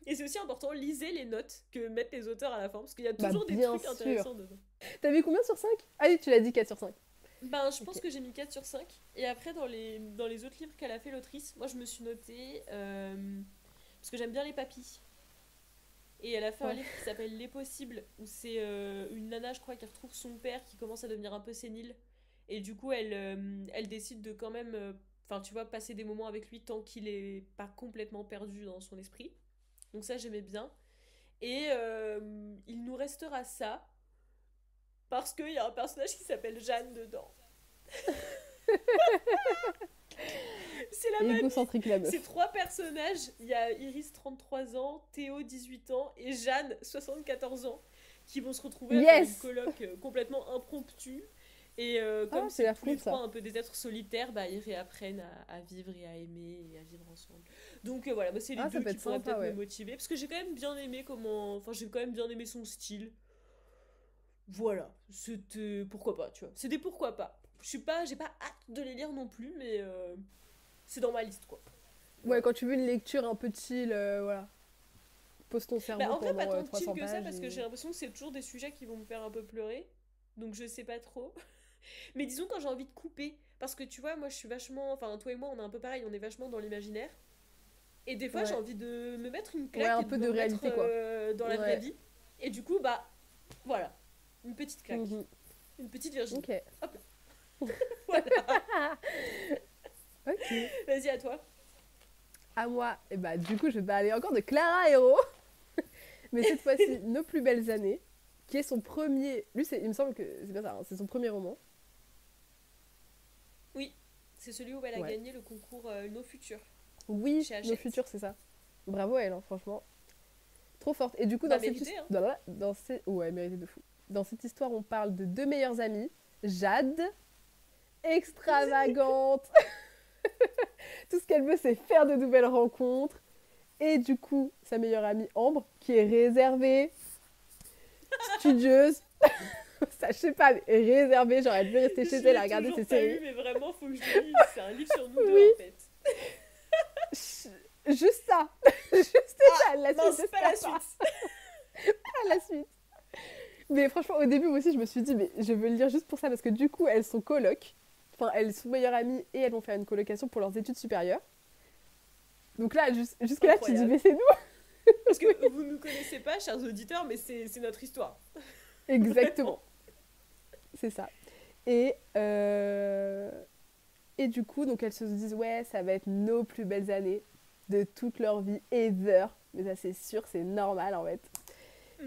Et c'est aussi important, lisez les notes que mettent les auteurs à la fin, parce qu'il y a Bah, toujours des bien trucs sûr. intéressants dedans. T'as mis combien sur 5? Ah oui, tu l'as dit 4 sur 5. Ben, je pense Ok. que j'ai mis 4 sur 5. Et après, dans les autres livres qu'elle a fait, l'autrice, moi je me suis notée. Parce que j'aime bien les papis. Et elle a fait un Ouais. livre qui s'appelle Les Possibles, où c'est une nana, je crois, qui retrouve son père qui commence à devenir un peu sénile. Et du coup, elle décide de quand même, enfin, tu vois, passer des moments avec lui tant qu'il est pas complètement perdu dans son esprit. Donc ça, j'aimais bien. Et il nous restera ça parce qu'il y a un personnage qui s'appelle Jeanne dedans. C'est la mamie. Égocentrique la C'est meuf. 3 personnages. Il y a Iris, 33 ans, Théo, 18 ans et Jeanne, 74 ans, qui vont se retrouver à faire une Yes! coloc complètement impromptue. Et Ah, comme c'est c'est l'air tous les cool, ça. trois un peu des êtres solitaires, bah, ils réapprennent à vivre et à aimer et à vivre ensemble. Donc voilà, moi c'est les Ah, ça deux peut qui être pourraient sympa, peut-être me ouais. motiver. Parce que j'ai quand même bien aimé comment... Enfin, j'ai quand même bien aimé son style. Voilà, c'était... Pourquoi pas, tu vois. C'est des pourquoi pas. J'ai pas hâte de les lire non plus, mais c'est dans ma liste, quoi. Ouais, Voilà. quand tu veux une lecture un peu chill, voilà. Pose ton Bah, cerveau en vrai, pas pendant tant de chill 300 que ça, pages parce que j'ai et... l'impression que c'est toujours des sujets qui vont me faire un peu pleurer. Donc je sais pas trop. Mais disons quand j'ai envie de couper. Parce que tu vois, moi je suis vachement. Enfin, toi et moi, on est un peu pareil, on est vachement dans l'imaginaire. Et des fois, j'ai Ouais. envie de me mettre une Ouais, claque un et de peu me de remettre réalité, quoi. dans la vraie Ouais. vie. Et du coup, bah, voilà. Une petite claque. Mhm. Une petite Virginie. Ok. Hop là. Voilà. Ok. Vas-y, à toi. À moi, et bah du coup, je vais parler encore de Clara Hérault, mais cette fois-ci, Nos plus belles années, qui est son premier... Lui, il me semble que c'est bien ça, hein, c'est son premier roman. Oui, c'est celui où elle a Ouais. gagné le concours Nos Futurs Oui, chez Nos Hachette. futurs, c'est ça. Bravo à elle, hein, franchement. Trop forte. Et du coup, Bah, mérité, hein. Ouais, mérité de fou. Dans cette histoire, on parle de deux meilleures amies. Jade, extravagante. Tout ce qu'elle veut, c'est faire de nouvelles rencontres. Et du coup, sa meilleure amie Ambre, qui est réservée, studieuse. Ça, je sais pas, mais réservée. Genre, elle veut rester chez Je elle à l'ai regarder toujours ses pas séries. eu, mais vraiment, faut que je le lise. C'est un livre sur nous deux, Oui, en fait. juste ça. Juste Ah, ça. La suite, mince, pas la j'espère pas. suite. Pas la suite. Mais franchement, au début, moi aussi, je me suis dit, mais je veux le lire juste pour ça, parce que du coup, elles sont colocs. Enfin, elles sont meilleures amies et elles vont faire une colocation pour leurs études supérieures. Donc là, jusque-là, tu te dis, Incroyable. mais c'est nous. Parce que vous ne nous connaissez pas, chers auditeurs, mais c'est notre histoire. Vraiment. Exactement, c'est ça. Et, euh, et du coup, donc elles se disent, ouais, ça va être nos plus belles années de toute leur vie, ever. Mais ça, c'est sûr, c'est normal en fait.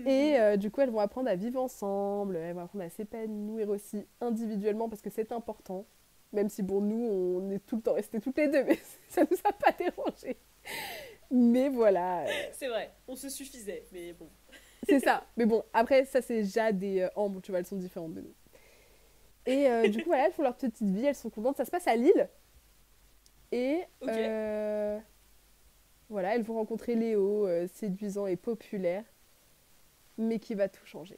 Et Mhm. du coup, elles vont apprendre à vivre ensemble, elles vont apprendre à s'épanouir aussi individuellement parce que c'est important. Même si, bon, nous, on est tout le temps restés toutes les deux, mais ça nous a pas dérangé. Mais voilà, C'est vrai, on se suffisait, mais bon. c'est ça. Mais bon, après, ça, c'est Jade et Ambre, tu vois, elles sont différentes de nous. Et du coup, voilà, elles font leur petite vie, elles sont contentes. Ça se passe à Lille. Et Ok. voilà, elles vont rencontrer Léo, séduisant et populaire, mais qui va tout changer.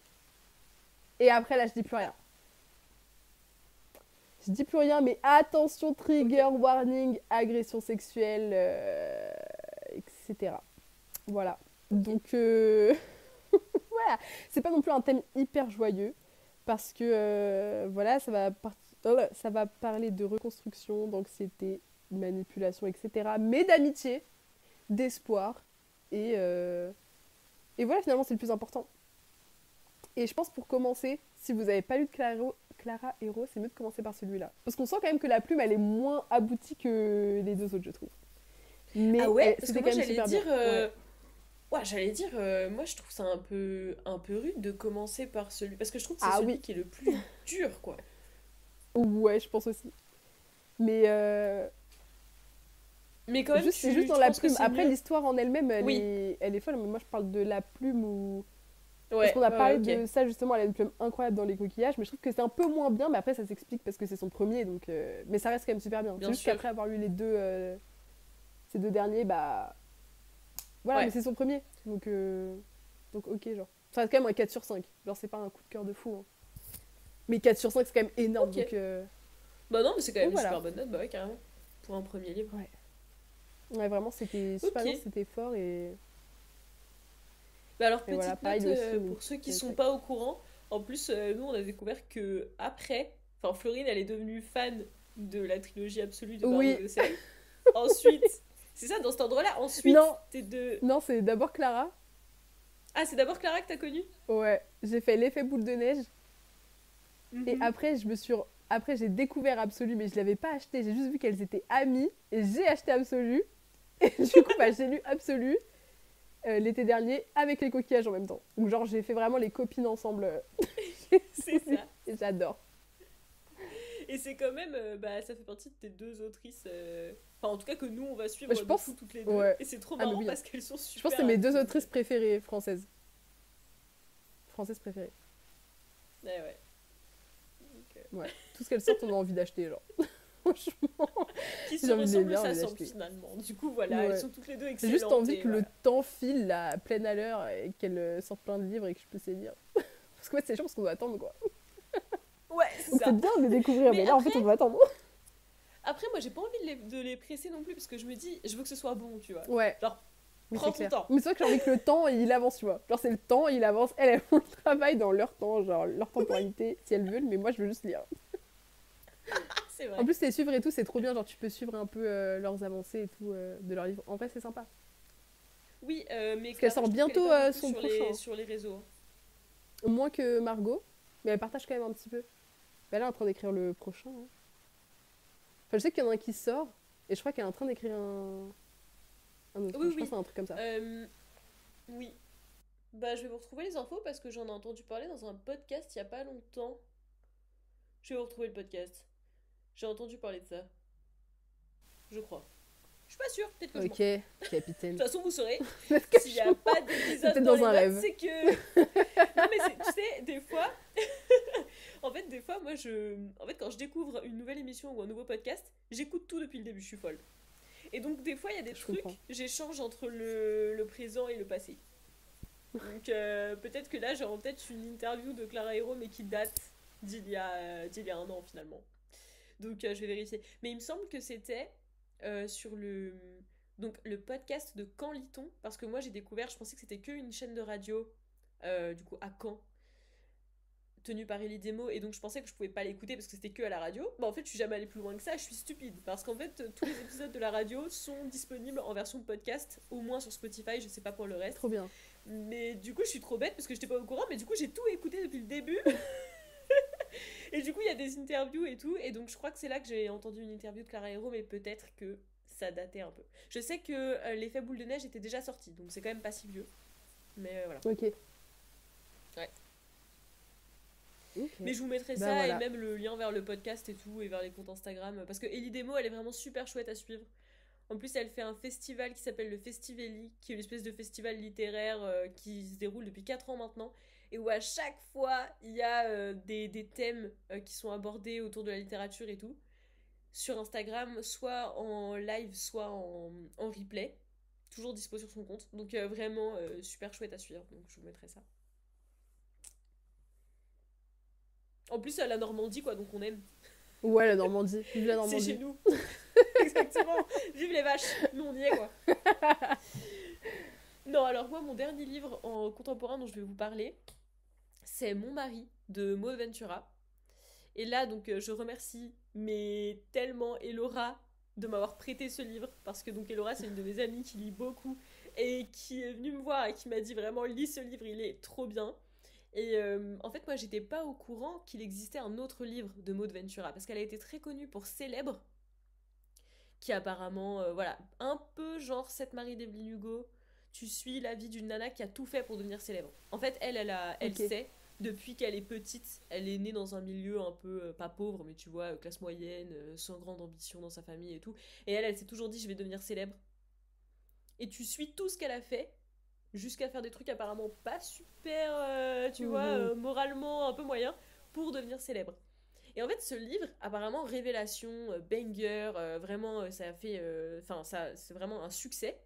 Et après, là, je dis plus rien. Je dis plus rien, mais attention, trigger, Ok. warning, agression sexuelle, etc. Voilà. Ok. Donc, voilà. C'est pas non plus un thème hyper joyeux, parce que, voilà, ça va parler de reconstruction, d'anxiété, de manipulation, etc. Mais d'amitié, d'espoir, et, euh, et voilà, finalement, c'est le plus important. Et je pense pour commencer, si vous n'avez pas lu de Clara Hérault, c'est mieux de commencer par celui-là. Parce qu'on sent quand même que la plume, elle est moins aboutie que les deux autres, je trouve. Ah Mais ouais, parce que c'était moi quand même super bien. Ouais. ouais, moi je trouve ça un peu rude de commencer par celui, parce que je trouve que c'est Ah celui oui, qui est le plus dur, quoi. ouais, je pense aussi. Mais Mais quand même, c'est juste dans tu la penses que plume. c'est Après, mieux? l'histoire en elle-même, Oui, elle est folle. Mais moi, je parle de la plume où... Parce qu'on ouais, a ouais, ouais, parlé ok. de ça, justement, elle a une plume incroyable dans les coquillages. Mais je trouve que c'est un peu moins bien. Mais après, ça s'explique parce que c'est son premier. Donc, mais ça reste quand même super bien. C'est Bien juste sûr. qu'après avoir lu ces deux derniers, bah... Voilà, mais Ouais, c'est son premier. Donc ok, genre. Ça reste quand même un 4 sur 5. Genre, c'est pas un coup de cœur de fou. Hein. Mais 4 sur 5, c'est quand même énorme. ok. Donc, Bah non, mais c'est quand même donc une voilà. super bonne note, bah ouais, carrément. Pour un premier livre. Ouais. Ouais, vraiment, c'était super Ok. bien, c'était fort. Bah alors, Et voilà, petite pareil, note il y a aussi une pour ceux qui série sont télé. pas au courant. En plus, nous, on a découvert que après, enfin, Florine, elle est devenue fan de la trilogie absolue de Bardo Oui, de Sel. Ensuite, c'est ça, dans cet ordre-là. Ensuite, non, t'es de. non, c'est d'abord Clara. Ah, c'est d'abord Clara que t'as connue? Ouais, j'ai fait l'effet boule de neige. Et Mhm. après, après j'ai découvert Absolu, mais je l'avais pas acheté. J'ai juste vu qu'elles étaient amies. Et j'ai acheté Absolu. Et du coup, bah, j'ai lu Absolu. l'été dernier avec les coquillages en même temps. Donc genre j'ai fait vraiment les copines ensemble. C'est ça. Et j'adore. Et c'est quand même, bah, ça fait partie de tes deux autrices, enfin en tout cas que nous on va suivre Bah, je de pense... fou toutes les deux. Ouais. Et c'est trop Ah mais marrant oui. parce qu'elles sont Je pense super que c'est mes deux atypiques. autrices préférées françaises. Françaises préférées. Ouais, ouais. Ouais. Tout ce qu'elles sortent, on a envie d'acheter, genre. Franchement, Qui se j'ai envie de les ressemblent lire, ça envie semble d'acheter. finalement. Du coup voilà, elles Ouais. sont toutes les deux J'ai juste excellentes envie et que le voilà. temps file là, à pleine à l'heure et qu'elles sortent plein de livres et que je puisse les lire. Parce que ouais, c'est chiant parce qu'on doit attendre quoi. Ouais, c'est Donc c'est ça. bien de les découvrir, mais là en Après, fait on doit attendre. après moi j'ai pas envie de les presser non plus parce que je me dis, je veux que ce soit bon, tu vois. Ouais, Genre, oui prends c'est ton clair. temps. Mais c'est vrai que j'ai envie que le temps il avance, tu vois. Genre c'est le temps, il avance. Elles font le travail dans leur temps, genre leur temporalité, si elles veulent, mais moi je veux juste lire. C'est En vrai. plus les suivre et tout, c'est trop bien. Genre tu peux suivre un peu leurs avancées et tout de leurs livres. En vrai c'est sympa. Oui, mais Parce qu'elle Clara, sort je trouve qu'elle est bientôt pas beaucoup son prochain. sur les réseaux. Moins que Margot, mais elle partage quand même un petit peu. Bah, elle est en train d'écrire le prochain. Hein. Enfin, je sais qu'il y en a un qui sort, et je crois qu'elle est en train d'écrire un autre. Oui, Je crois que oui. c'est un truc comme ça. Oui. Bah, je vais vous retrouver les infos parce que j'en ai entendu parler dans un podcast il y a pas longtemps. Je vais vous retrouver le podcast. J'ai entendu parler de ça. Je crois. Je suis pas sûre, peut-être que je mens. Ok, De capitaine. toute façon, vous saurez. Peut-être que S'il n'y je a mens. pas C'est d'épisode peut-être dans dans les un notes, rêve. c'est que. Non, mais tu sais, des fois. En fait, des fois, moi, En fait, quand je découvre une nouvelle émission ou un nouveau podcast, j'écoute tout depuis le début, je suis folle. Et donc, des fois, il y a des Je trucs, comprends. j'échange entre le présent et le passé. Donc, peut-être que là, j'ai en tête une interview de Clara Hero, mais qui date d'il y a un an, finalement. Donc, je vais vérifier. Mais il me semble que c'était sur donc, le podcast de Quand lit-on. Parce que moi, j'ai découvert, je pensais que c'était qu'une chaîne de radio, du coup, à Caen, tenue par Ellie Demo, et donc je pensais que je pouvais pas l'écouter parce que c'était que à la radio. Bah en fait, je suis jamais allée plus loin que ça, je suis stupide. Parce qu'en fait, tous les épisodes de la radio sont disponibles en version podcast, au moins sur Spotify, je sais pas pour le reste. Trop bien. Mais du coup, je suis trop bête parce que j'étais pas au courant, mais du coup, j'ai tout écouté depuis le début. Et du coup, il y a des interviews et tout, et donc je crois que c'est là que j'ai entendu une interview de Clara Hero, mais peut-être que ça datait un peu. Je sais que l'effet boule de neige était déjà sorti, donc c'est quand même pas si vieux. Mais voilà. Ok. Ouais. Ok. Mais je vous mettrai Bah ça voilà. et même le lien vers le podcast et tout, et vers les comptes Instagram. Parce que Ellie Demo, elle est vraiment super chouette à suivre. En plus, elle fait un festival qui s'appelle le Festivelli, qui est une espèce de festival littéraire qui se déroule depuis 4 ans maintenant. Et où à chaque fois, il y a des thèmes qui sont abordés autour de la littérature et tout. Sur Instagram, soit en live, soit en replay. Toujours dispo sur son compte. Donc vraiment super chouette à suivre. Donc je vous mettrai ça. En plus, la Normandie, quoi, donc on aime. Ouais, la Normandie. Vive la C'est chez Normandie. nous. Exactement. Vive les vaches. Nous, on y est, quoi. Non, alors moi, mon dernier livre en contemporain dont je vais vous parler, c'est Mon mari de Maud Ventura. Et là, donc, je remercie mais tellement Elora de m'avoir prêté ce livre parce que donc Elora, c'est une de mes amies qui lit beaucoup et qui est venue me voir et qui m'a dit vraiment lis ce livre, il est trop bien. Et en fait, moi, j'étais pas au courant qu'il existait un autre livre de Maud Ventura parce qu'elle a été très connue pour Célèbre, qui apparemment, voilà, un peu genre cette Marie d'Evelyn Hugo. Tu suis la vie d'une nana qui a tout fait pour devenir célèbre. En fait, elle Ok. sait, depuis qu'elle est petite, elle est née dans un milieu un peu, pas pauvre, mais tu vois, classe moyenne, sans grande ambition dans sa famille et tout. Et elle s'est toujours dit, je vais devenir célèbre. Et tu suis tout ce qu'elle a fait, jusqu'à faire des trucs apparemment pas super, tu vois, Mhm. moralement un peu moyen, pour devenir célèbre. Et en fait, ce livre, apparemment, révélation, banger, vraiment, ça a fait. Enfin, ça, c'est vraiment un succès.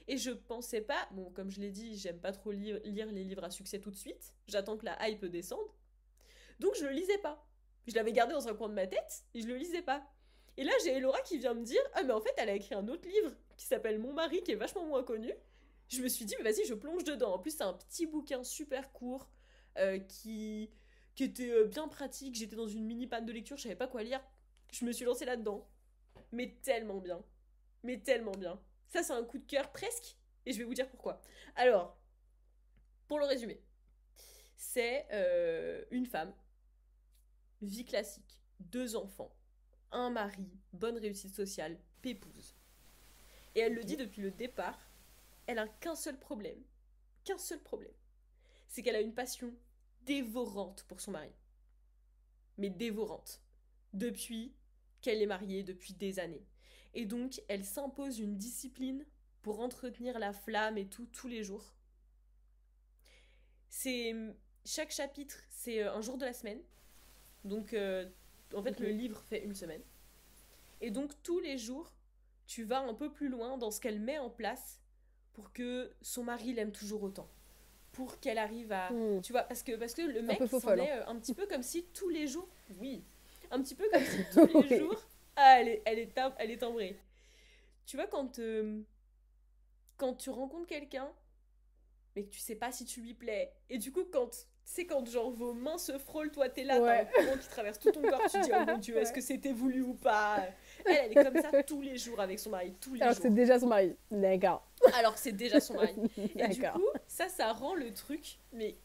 Et je pensais pas, bon, comme je l'ai dit, j'aime pas trop lire les livres à succès tout de suite. J'attends que la hype descende. Donc, je le lisais pas. Je l'avais gardé dans un coin de ma tête et je le lisais pas. Et là, j'ai Elora qui vient me dire ah, mais en fait, elle a écrit un autre livre qui s'appelle Mon mari, qui est vachement moins connu. Je me suis dit, mais vas-y, je plonge dedans. En plus, c'est un petit bouquin super court qui était bien pratique. J'étais dans une mini panne de lecture, je savais pas quoi lire. Je me suis lancée là-dedans. Mais tellement bien. Mais tellement bien. Ça, c'est un coup de cœur presque. Et je vais vous dire pourquoi. Alors, pour le résumer, c'est une femme, vie classique, 2 enfants, un mari, bonne réussite sociale, pépouse. Et elle le dit Ok. depuis le départ. elle a qu'un seul problème. Qu'un seul problème. C'est qu'elle a une passion dévorante pour son mari. Mais dévorante. Depuis qu'elle est mariée, depuis des années. Et donc, elle s'impose une discipline pour entretenir la flamme et tout, tous les jours. C'est... Chaque chapitre, c'est un jour de la semaine. Donc, en fait, le livre fait une semaine. Et donc, tous les jours, tu vas un peu plus loin dans ce qu'elle met en place pour que son mari l'aime toujours autant. Pour qu'elle arrive à... Tu vois, parce que le mec s'en est un petit peu comme si tous les jours... Oui, un petit peu comme si tous les jours... Ah, elle est timbrée. Tu vois, quand tu rencontres quelqu'un, mais que tu sais pas si tu lui plais, et du coup, quand genre vos mains se frôlent, toi t'es là, t'as un courant qui traverse tout ton corps, tu te dis, oh mon Dieu, est-ce que c'était voulu ou pas? Elle est comme ça tous les jours avec son mari, tous les jours. Alors c'est déjà son mari, d'accord. Alors c'est déjà son mari. Et du coup, ça rend le truc, mais...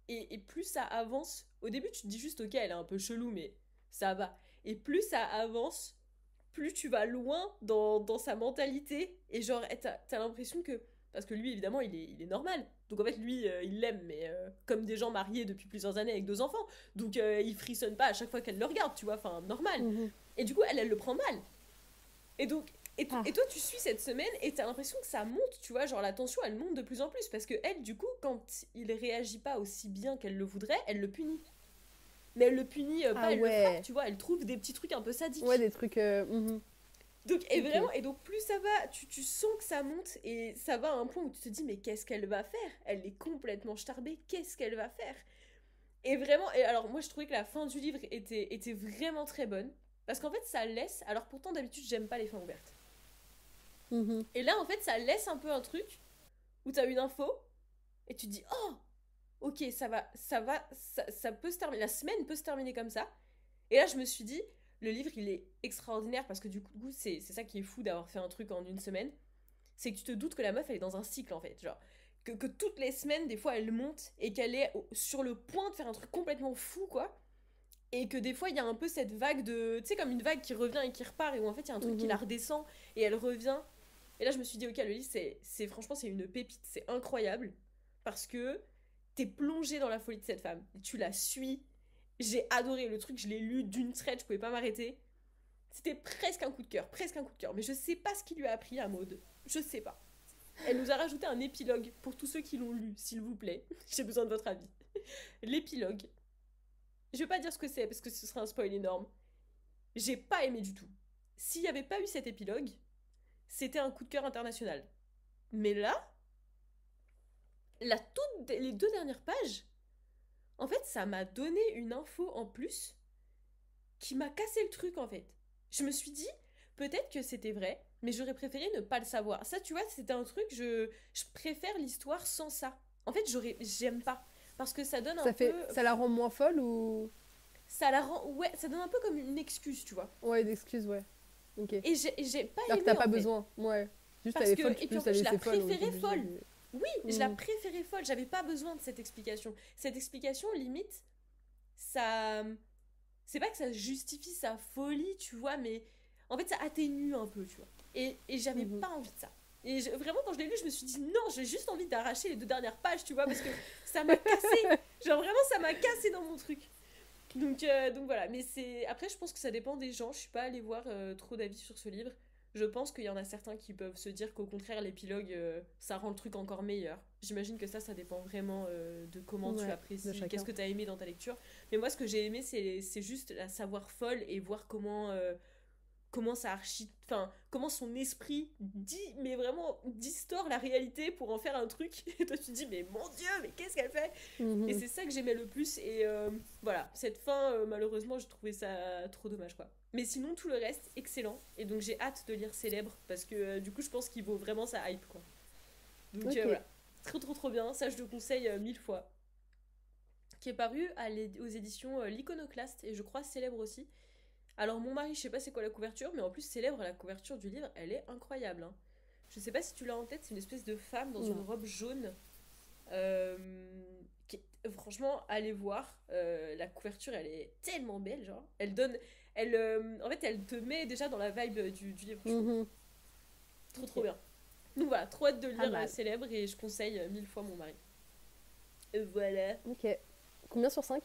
Et plus ça avance, au début tu te dis juste, ok, elle est un peu chelou, mais ça va. Et plus ça avance, plus tu vas loin dans sa mentalité. Et genre, t'as l'impression que... Parce que lui, évidemment, il est normal. Donc en fait, lui, il l'aime, mais comme des gens mariés depuis plusieurs années avec 2 enfants. Donc il frissonne pas à chaque fois qu'elle le regarde, tu vois, enfin, normal. Et du coup, elle le prend mal. Et donc, et toi, tu suis cette semaine et t'as l'impression que ça monte, tu vois, genre la tension, elle monte de plus en plus. Parce que elle, du coup, quand il réagit pas aussi bien qu'elle le voudrait, elle le punit. Mais elle le punit pas, elle le frappe, tu vois, elle trouve des petits trucs un peu sadiques. Ouais, des trucs... Donc, et vraiment, et donc plus ça va, tu sens que ça monte et ça va à un point où tu te dis mais qu'est-ce qu'elle va faire? Elle est complètement starbée, qu'est-ce qu'elle va faire? Et vraiment, et alors moi je trouvais que la fin du livre était vraiment très bonne parce qu'en fait ça laisse, alors pourtant d'habitude j'aime pas les fins ouvertes. Et là en fait ça laisse un peu un truc où t'as une info et tu te dis oh ok ça peut se terminer, la semaine peut se terminer comme ça. Et là je me suis dit le livre, il est extraordinaire parce que du coup, c'est ça qui est fou d'avoir fait un truc en une semaine. C'est que tu te doutes que la meuf, elle est dans un cycle en fait. Genre, que toutes les semaines, des fois, elle monte et qu'elle est sur le point de faire un truc complètement fou, quoi. Et que des fois, il y a un peu cette vague de. Tu sais, comme une vague qui revient et qui repart et où en fait, il y a un truc qui la redescend et elle revient. Et là, je me suis dit, ok, le livre, franchement, c'est une pépite. C'est incroyable parce que t'es plongé dans la folie de cette femme. Et tu la suis. J'ai adoré le truc, je l'ai lu d'une traite, je pouvais pas m'arrêter. C'était presque un coup de cœur, presque un coup de cœur. Mais je sais pas ce qui lui a appris à Maud. Je sais pas. Elle nous a rajouté un épilogue pour tous ceux qui l'ont lu, s'il vous plaît. J'ai besoin de votre avis. L'épilogue. Je vais pas dire ce que c'est parce que ce serait un spoil énorme. J'ai pas aimé du tout. S'il y avait pas eu cet épilogue, c'était un coup de cœur international. Mais là, les 2 dernières pages, en fait, ça m'a donné une info en plus qui m'a cassé le truc en fait. Je me suis dit, peut-être que c'était vrai, mais j'aurais préféré ne pas le savoir. Ça, tu vois, c'était un truc, je préfère l'histoire sans ça. En fait, j'aime pas. Parce que ça donne Ça la rend moins folle ou... Ça la rend... Ouais, ça donne un peu comme une excuse, tu vois. Ouais, une excuse, ouais. Ok. Et j'ai pas alors aimé, que t'as pas en besoin, ouais. Juste, parce elle est que, folle, et tu puis peux en plus, la je la laisser folle. préférais folle. Oui, je la Mhm. préférais folle. J'avais pas besoin de cette explication. Cette explication, limite, ça... C'est pas que ça justifie sa folie, tu vois, mais en fait, ça atténue un peu, tu vois. Et j'avais pas envie de ça. Et vraiment, quand je l'ai lu, je me suis dit non, j'ai juste envie d'arracher les 2 dernières pages, tu vois, parce que ça m'a cassé. Genre vraiment, ça m'a cassé dans mon truc. Donc voilà, mais c'est... Après, je pense que ça dépend des gens. Je suis pas allée voir trop d'avis sur ce livre. Je pense qu'il y en a certains qui peuvent se dire qu'au contraire, l'épilogue, ça rend le truc encore meilleur. J'imagine que ça dépend vraiment de comment tu apprécies, qu'est-ce que tu as aimé dans ta lecture. Mais moi, ce que j'ai aimé, c'est juste la savoir folle et voir comment ça enfin, comment son esprit mais vraiment distord la réalité pour en faire un truc. Et toi, tu te dis, mais mon Dieu, mais qu'est-ce qu'elle fait? Et c'est ça que j'aimais le plus. Et voilà, cette fin, malheureusement, j'ai trouvé ça trop dommage, quoi. Mais sinon, tout le reste, excellent. Et donc, j'ai hâte de lire Célèbre parce que du coup, je pense qu'il vaut vraiment sa hype, quoi. Donc voilà, trop trop trop bien. Ça, je le conseille 1000 fois. Qui est paru aux éditions L'Iconoclaste et je crois Célèbre aussi. Alors, mon mari, je sais pas c'est quoi la couverture, mais en plus, Célèbre, la couverture du livre, elle est incroyable. Hein. Je sais pas si tu l'as en tête, c'est une espèce de femme dans une robe jaune. Franchement, allez voir. La couverture, elle est tellement belle, genre. Elle donne. En fait, elle te met déjà dans la vibe du livre. Trop, trop bien. Donc voilà, trop hâte de Pas lire mal. Célèbre et je conseille 1000 fois mon mari. Voilà. Ok. Combien sur 5?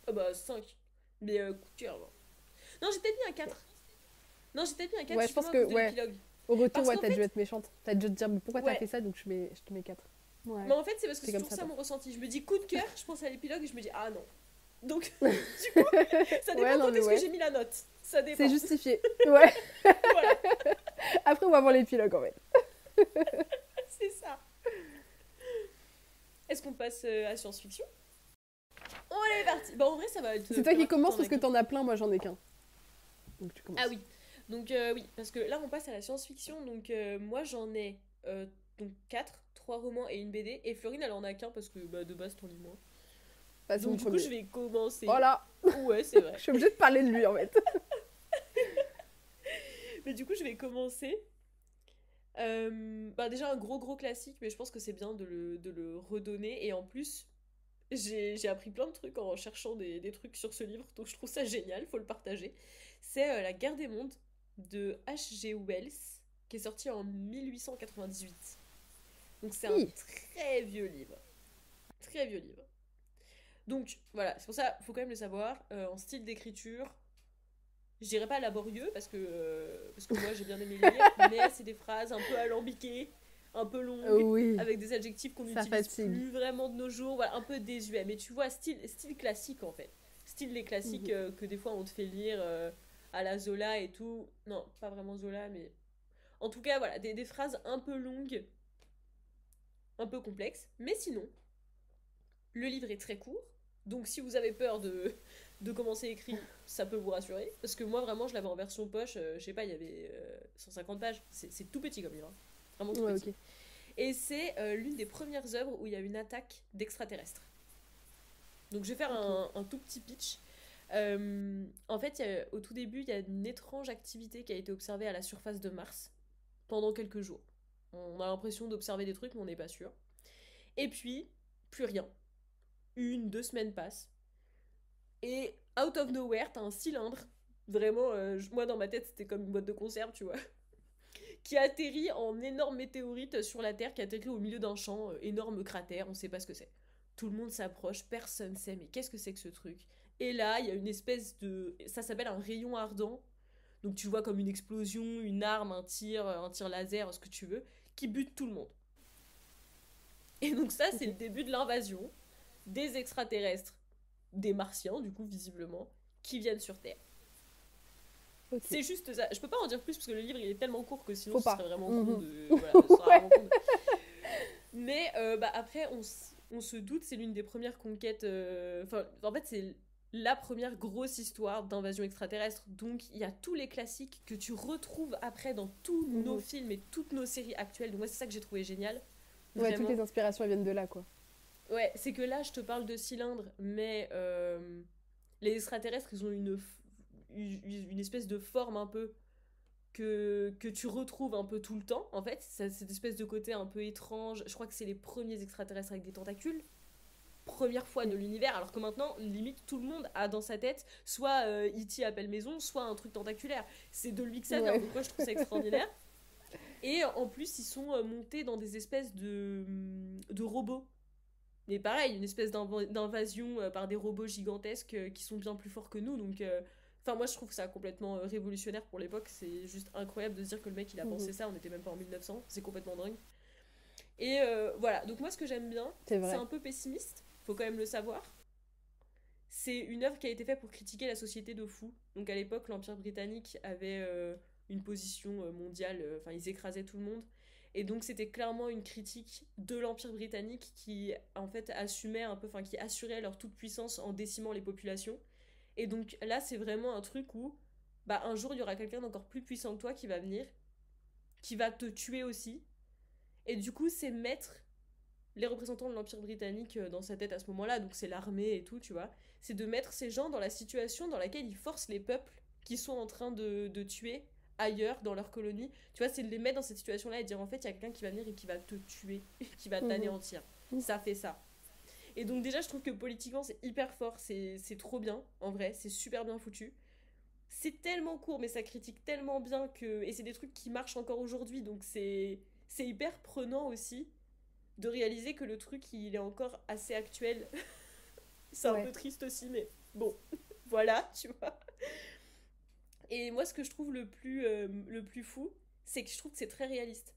Ah bah 5. Mais coup de cœur, genre. Non, j'ai peut-être mis un Ok. 4. Non, j'ai peut-être mis un 4 Ouais, je pense justement à que, cause de ouais, l'épilogue. au retour, Parce ouais, qu'en t'as dû fait, être méchante. T'as dû te dire, mais pourquoi t'as ouais. fait ça? Donc je te mets 4. Mais Ouais, en fait, c'est parce que c'est c'est comme toujours ça, ça toi. mon ressenti. Je me dis coup de cœur, je pense à l'épilogue et je me dis ah non. Donc, du coup, ça Ouais, dépend non, quand mais est-ce que ouais. j'ai mis la note. Ça C'est dépend. justifié. Ouais. Voilà, Après, on va voir l'épilogue, en fait. c'est ça. Est-ce qu'on passe à science-fiction? On est parti. Bon, en vrai, ça va être C'est toi plus qui rapide, commence t'en parce as que qu'un. t'en as plein, moi j'en ai qu'un. Donc tu Ah commences. oui. Donc oui, parce que là, on passe à la science-fiction. Donc moi, j'en ai donc 4, 3 romans et une BD. Et Florine, elle en a qu'un parce que bah, de base, t'en lis moins. Bah, c'est Donc mon du coup, je premier. vais commencer. Voilà. Ouais, c'est Je vrai. suis obligée de parler de lui, en fait. Mais du coup, je vais commencer. Bah déjà, un gros classique, mais je pense que c'est bien de le redonner. Et en plus, j'ai appris plein de trucs en cherchant des trucs sur ce livre, donc je trouve ça génial, faut le partager. C'est La guerre des mondes de H.G. Wells, qui est sorti en 1898. Donc c'est un Hi. très vieux livre. Très vieux livre. Donc voilà, c'est pour ça, faut quand même le savoir. En style d'écriture, je dirais pas laborieux, parce que moi j'ai bien aimé les lire, mais c'est des phrases un peu alambiquées, un peu longues, Oui, avec des adjectifs qu'on ça n'utilise fatigue. plus vraiment de nos jours, voilà, un peu désuet. Mais tu vois, style classique en fait. Style les classiques Mhm. que des fois on te fait lire à la Zola et tout. Non, pas vraiment Zola, mais. En tout cas, voilà, des phrases un peu longues, un peu complexes. Mais sinon, le livre est très court. Donc si vous avez peur de commencer écrit, ça peut vous rassurer. Parce que moi, vraiment, je l'avais en version poche. Je sais pas, il y avait 150 pages. C'est tout petit comme livre, hein. Vraiment tout Ouais, petit. ok. Et c'est l'une des premières œuvres où il y a une attaque d'extraterrestres. Donc je vais faire Ok. un tout petit pitch. En fait, au tout début, il y a une étrange activité qui a été observée à la surface de Mars pendant quelques jours. On a l'impression d'observer des trucs, mais on n'est pas sûr. Et puis, plus rien. 1, 2 semaines passent. Et out of nowhere, t'as un cylindre. Vraiment, moi dans ma tête, c'était comme une boîte de conserve, tu vois. Qui atterrit en énorme météorite sur la Terre, qui atterrit au milieu d'un champ, énorme cratère, on sait pas ce que c'est. Tout le monde s'approche, personne sait, mais qu'est-ce que c'est que ce truc? Et là, il y a une espèce de. Ça s'appelle un rayon ardent. Donc tu vois comme une explosion, une arme, un tir laser, ce que tu veux, qui bute tout le monde. Et donc ça, c'est Ok. le début de l'invasion des extraterrestres, des martiens, du coup, visiblement, qui viennent sur Terre. Ok. C'est juste ça. Je peux pas en dire plus parce que le livre il est tellement court que sinon Faut ce serait pas. vraiment con Mhm. de. Voilà, ce serait Ouais. vraiment con de. Mais bah, après, on se doute, c'est l'une des premières conquêtes. Enfin, en fait, c'est la première grosse histoire d'invasion extraterrestre. Donc, il y a tous les classiques que tu retrouves après dans tous nos Mhm. films et toutes nos séries actuelles. Donc, moi, c'est ça que j'ai trouvé génial. Ouais, toutes Vraiment. les inspirations elles viennent de là, quoi. Ouais, c'est que là, je te parle de cylindres, mais les extraterrestres, ils ont une espèce de forme un peu que tu retrouves un peu tout le temps, en fait. Cette espèce de côté un peu étrange. Je crois que c'est les premiers extraterrestres avec des tentacules. Première fois de Ok. l'univers, alors que maintenant, limite, tout le monde a dans sa tête soit E.T. appelle maison, soit un truc tentaculaire. C'est de lui que ça vient, Ouais. donc moi je trouve ça extraordinaire. Et en plus, ils sont montés dans des espèces de robots. Mais pareil, une espèce d'invasion par des robots gigantesques qui sont bien plus forts que nous. Donc, enfin, moi je trouve ça complètement révolutionnaire pour l'époque. C'est juste incroyable de se dire que le mec il a Mhm. pensé ça. On n'était même pas en 1900. C'est complètement dingue. Et voilà. Donc, moi ce que j'aime bien, C'est c'est vrai. un peu pessimiste. Faut quand même le savoir. C'est une œuvre qui a été faite pour critiquer la société de fous. Donc, à l'époque, l'Empire britannique avait une position mondiale. Enfin, ils écrasaient tout le monde. Et donc c'était clairement une critique de l'Empire britannique qui en fait assumait un peu, enfin qui assurait leur toute puissance en décimant les populations. Et donc là c'est vraiment un truc où bah un jour il y aura quelqu'un d'encore plus puissant que toi qui va venir, qui va te tuer aussi. Et du coup c'est mettre les représentants de l'Empire britannique dans sa tête à ce moment-là, donc c'est l'armée et tout, tu vois. C'est de mettre ces gens dans la situation dans laquelle ils forcent les peuples qui sont en train de tuer ailleurs dans leur colonie. Tu vois, c'est de les mettre dans cette situation-là et dire en fait, il y a quelqu'un qui va venir et qui va te tuer, qui va Mhm. t'anéantir. Ça fait ça. Et donc déjà, je trouve que politiquement, c'est hyper fort, c'est trop bien, en vrai, c'est super bien foutu. c'est tellement court, mais ça critique tellement bien que. Et c'est des trucs qui marchent encore aujourd'hui, donc c'est hyper prenant aussi de réaliser que le truc il est encore assez actuel. C'est un peu Ouais, triste aussi, mais bon, voilà, tu vois. Et moi, ce que je trouve le plus fou, c'est que je trouve que c'est très réaliste.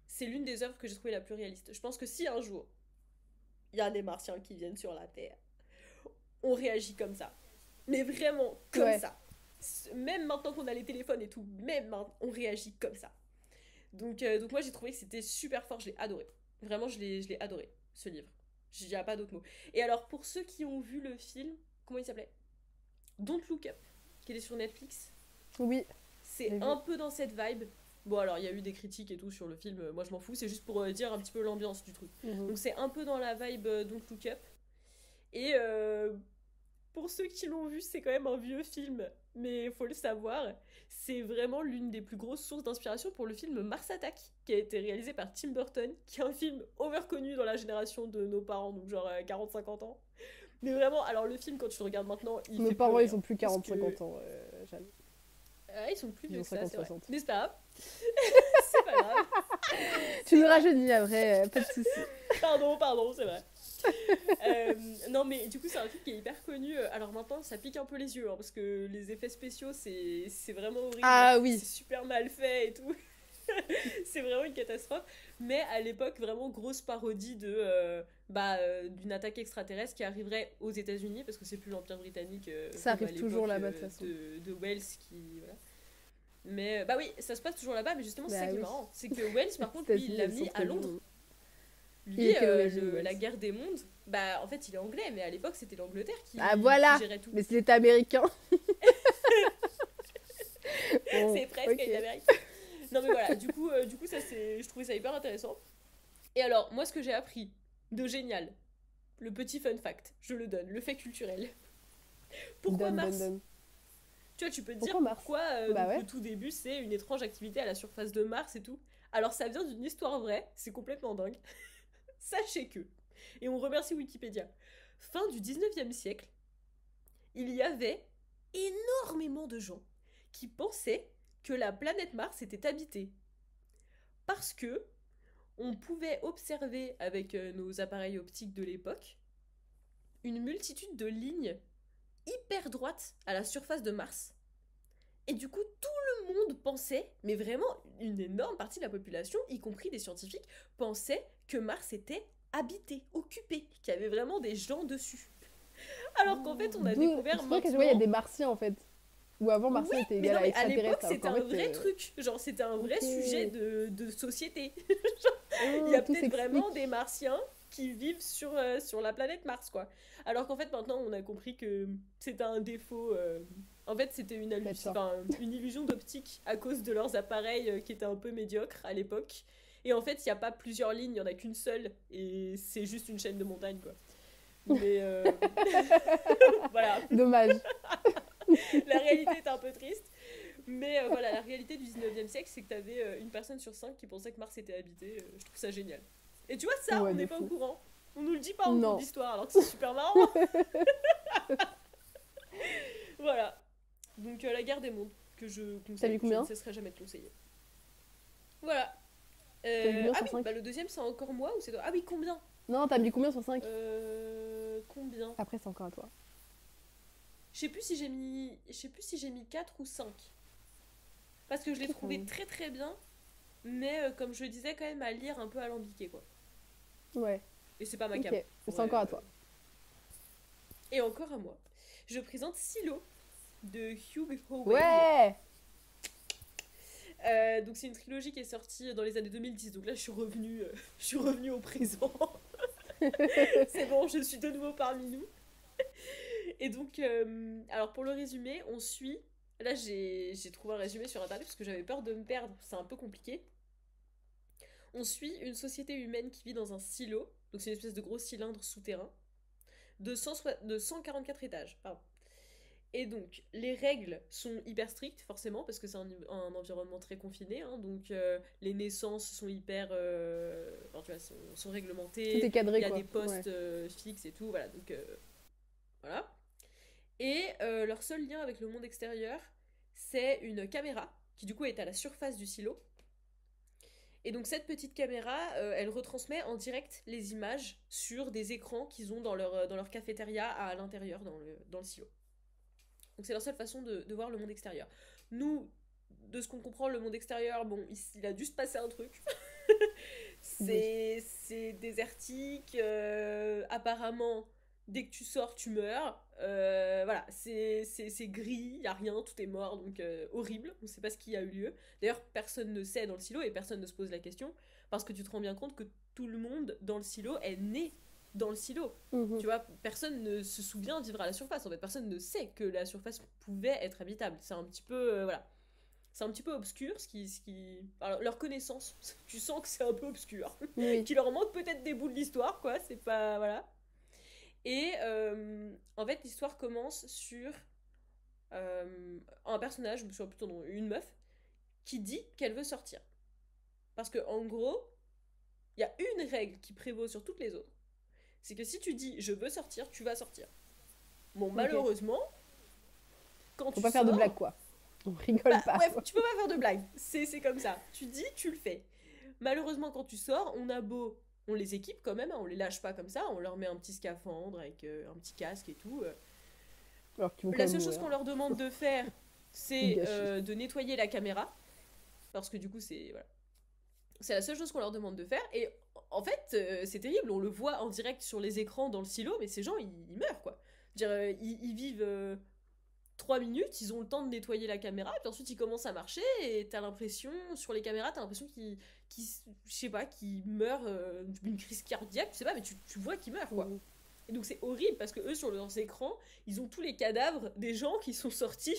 C'est l'une des œuvres que j'ai trouvé la plus réaliste. Je pense que si un jour, il y a des martiens qui viennent sur la Terre, on réagit comme ça. Mais vraiment, comme ouais. ça. Même maintenant qu'on a les téléphones et tout, même maintenant, on réagit comme ça. Donc moi, j'ai trouvé que c'était super fort, je l'ai adoré. Vraiment, je l'ai adoré, ce livre. Il n'y a pas d'autre mot. Et alors, pour ceux qui ont vu le film, comment il s'appelait? Don't Look Up, qui était sur Netflix. Oui, C'est j'ai vu. un peu dans cette vibe. Bon, alors, il y a eu des critiques et tout sur le film, moi je m'en fous, c'est juste pour dire un petit peu l'ambiance du truc. Mhm. Donc, c'est un peu dans la vibe Don't Look Up. Et pour ceux qui l'ont vu, c'est quand même un vieux film, mais il faut le savoir, c'est vraiment l'une des plus grosses sources d'inspiration pour le film Mars Attack, qui a été réalisé par Tim Burton, qui est un film overconnu dans la génération de nos parents, donc genre 40-50 ans. Mais vraiment, alors le film, quand tu le regardes maintenant, il Nos fait parents, pleurer, ils hein, ont plus parce 40-50 que ans, Jeanne. ils sont plus Ils vieux ont que ça, c'est vrai. 50-60. Mais c'est pas grave. C'est pas grave. Tu C'est nous vrai. rajeunis après, pas de soucis. Pardon, c'est vrai. Non, mais du coup, c'est un film qui est hyper connu. Alors maintenant, ça pique un peu les yeux, hein, parce que les effets spéciaux, c'est vraiment horrible. Ah C'est oui, super mal fait et tout. C'est vraiment une catastrophe. Mais à l'époque, vraiment grosse parodie d'une attaque extraterrestre qui arriverait aux États-Unis, parce que c'est plus l'Empire britannique ça comme à arrive toujours l'époque là-bas de toute façon. de Wells qui. Voilà. Mais bah oui, ça se passe toujours là-bas, mais justement, c'est ça Bah qui est oui, marrant. C'est que Wells, par les contre, lui, il États-Unis, l'a elles sont mis à très Londres. bons. Il Lui, est quelle origine, la Wells? guerre des mondes, bah en fait il est anglais, mais à l'époque c'était l'Angleterre Ah qui voilà, gérait tout. mais s'il était américain. Bon, C'est presque ok. avec l'Amérique. Non mais voilà, du coup ça c'est, je trouvais ça hyper intéressant. Et alors, moi ce que j'ai appris de génial, le petit fun fact, je le donne, le fait culturel. Pourquoi Donne, donne, Mars? donne. Tu vois, tu peux te dire Pourquoi Mars? pourquoi Bah donc ouais. le tout début c'est une étrange activité à la surface de Mars et tout. Alors ça vient d'une histoire vraie, c'est complètement dingue. Sachez que, et on remercie Wikipédia, fin du 19e siècle, il y avait énormément de gens qui pensaient que la planète Mars était habitée. Parce que on pouvait observer avec nos appareils optiques de l'époque une multitude de lignes hyper droites à la surface de Mars. Et du coup, tout le monde pensait, mais vraiment une énorme partie de la population, y compris des scientifiques, pensait que Mars était habité, occupé, qu'il y avait vraiment des gens dessus. Alors qu'en fait, on a découvert C'est vrai que je vois, il y a maintenant. des martiens en fait. Ou avant, Oui, martien était mais égal non, à mais à l'époque, extraterrestre, alors c'était qu'en un fait. vrai truc. Genre, c'était un vrai Ok. sujet de société. Il y Oh, a tout peut-être vraiment s'explique. des martiens qui vivent sur la planète Mars, quoi. Alors qu'en fait, maintenant, on a compris que c'était un défaut. En fait, c'était Médecin. enfin, une illusion d'optique à cause de leurs appareils qui étaient un peu médiocres à l'époque. Et en fait, il n'y a pas plusieurs lignes, il n'y en a qu'une seule. Et c'est juste une chaîne de montagnes, quoi. Mais voilà, Dommage. la réalité est un peu triste. Mais voilà, la réalité du 19e siècle, c'est que t'avais une personne sur 5 qui pensait que Mars était habité. Je trouve ça génial. Et tu vois, ça, Ouais, on de n'est pas au fou. courant. On nous le dit pas en cours Non. d'histoire, alors que c'est super marrant. Voilà. Donc, la guerre des mondes, que je T'as mis conseille, je ne combien? cesserai jamais de conseiller. Voilà. T'as mis combien Ah sur oui, 5? bah le deuxième, c'est encore moi ou c'est toi? Ah oui, combien? Non, t'as mis combien sur 5? Combien? Après, c'est encore à toi. Je sais plus si j'ai mis 4 ou 5. Parce que je l'ai Ok, quand trouvé même. très très bien, mais comme je le disais, quand même à lire un peu alambiqué, quoi. Ouais, Et c'est pas ma ok. cam. C'est encore à toi. Et encore à moi. Je présente Silo de Hugh Howey. Ouais! Donc c'est une trilogie qui est sortie dans les années 2010. Donc là je suis revenue, je suis revenue au présent. C'est bon, je suis de nouveau parmi nous. Et donc, alors pour le résumé, on suit. Là j'ai trouvé un résumé sur internet parce que j'avais peur de me perdre. C'est un peu compliqué. On suit une société humaine qui vit dans un silo. Donc c'est une espèce de gros cylindre souterrain de 144 étages. Pardon. Et donc, les règles sont hyper strictes, forcément, parce que c'est un environnement très confiné. Hein, donc, les naissances sont hyper. Enfin, tu vois, sont Tout réglementées. est Il cadré, y a quoi. des Ouais. postes fixes et tout. Voilà. Donc, voilà. Et leur seul lien avec le monde extérieur, c'est une caméra qui du coup est à la surface du silo. Et donc cette petite caméra, elle retransmet en direct les images sur des écrans qu'ils ont dans leur cafétéria à l'intérieur, dans le silo. Donc c'est leur seule façon de voir le monde extérieur. Nous, de ce qu'on comprend, le monde extérieur, bon, il a dû se passer un truc. Oui. C'est désertique. Apparemment, dès que tu sors, tu meurs. Voilà, c'est gris, il n'y a rien, tout est mort, donc horrible. On ne sait pas ce qui a eu lieu. D'ailleurs, personne ne sait dans le silo et personne ne se pose la question parce que tu te rends bien compte que tout le monde dans le silo est né dans le silo. Mhm. Tu vois, personne ne se souvient de vivre à la surface. En fait, personne ne sait que la surface pouvait être habitable. C'est un petit peu, voilà, c'est un petit peu obscur, Alors, leur connaissance, tu sens que c'est un peu obscur. Oui. Qu'il leur manque peut-être des bouts de l'histoire, quoi, c'est pas... Voilà. Et en fait, l'histoire commence sur un personnage, je me souviens plutôt une meuf, qui dit qu'elle veut sortir. Parce que en gros, il y a une règle qui prévaut sur toutes les autres. C'est que si tu dis je veux sortir, tu vas sortir. Bon, Ok. malheureusement, quand Faut tu pas faire de blagues, sors, quoi. On rigole bah pas, ouais, quoi. tu peux pas faire de blagues. C'est comme ça. Tu dis, tu le fais. Malheureusement, quand tu sors, on a beau. On les équipe quand même, hein, on les lâche pas comme ça, on leur met un petit scaphandre avec un petit casque et tout. Alors qu'ils vont quand La même seule chose mourir. qu'on leur demande de faire, Tout c'est gâché. de nettoyer la caméra. Parce que du coup, c'est voilà. C'est la seule chose qu'on leur demande de faire. Et en fait, c'est terrible, on le voit en direct sur les écrans dans le silo, mais ces gens, ils meurent quoi. Je veux dire, ils vivent 3 minutes, ils ont le temps de nettoyer la caméra, puis ensuite ils commencent à marcher, et t'as l'impression, sur les caméras, t'as l'impression je sais pas, qu'ils meurent d'une crise cardiaque, je sais pas, mais tu vois qu'ils meurent, quoi. Mhm. Et donc c'est horrible, parce que eux, sur leurs écrans, ils ont tous les cadavres des gens qui sont sortis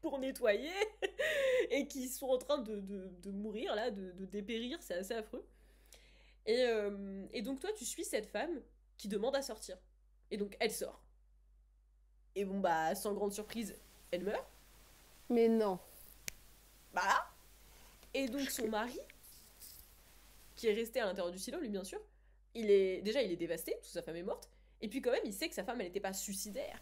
pour nettoyer, et qui sont en train de mourir, là, de dépérir, c'est assez affreux. Et donc toi, tu suis cette femme qui demande à sortir. Et donc elle sort. Et bon, bah, sans grande surprise, elle meurt. Mais non. Bah, et donc son mari, qui est resté à l'intérieur du silo, lui bien sûr, il est dévasté, parce que sa femme est morte, et puis quand même il sait que sa femme elle n'était pas suicidaire.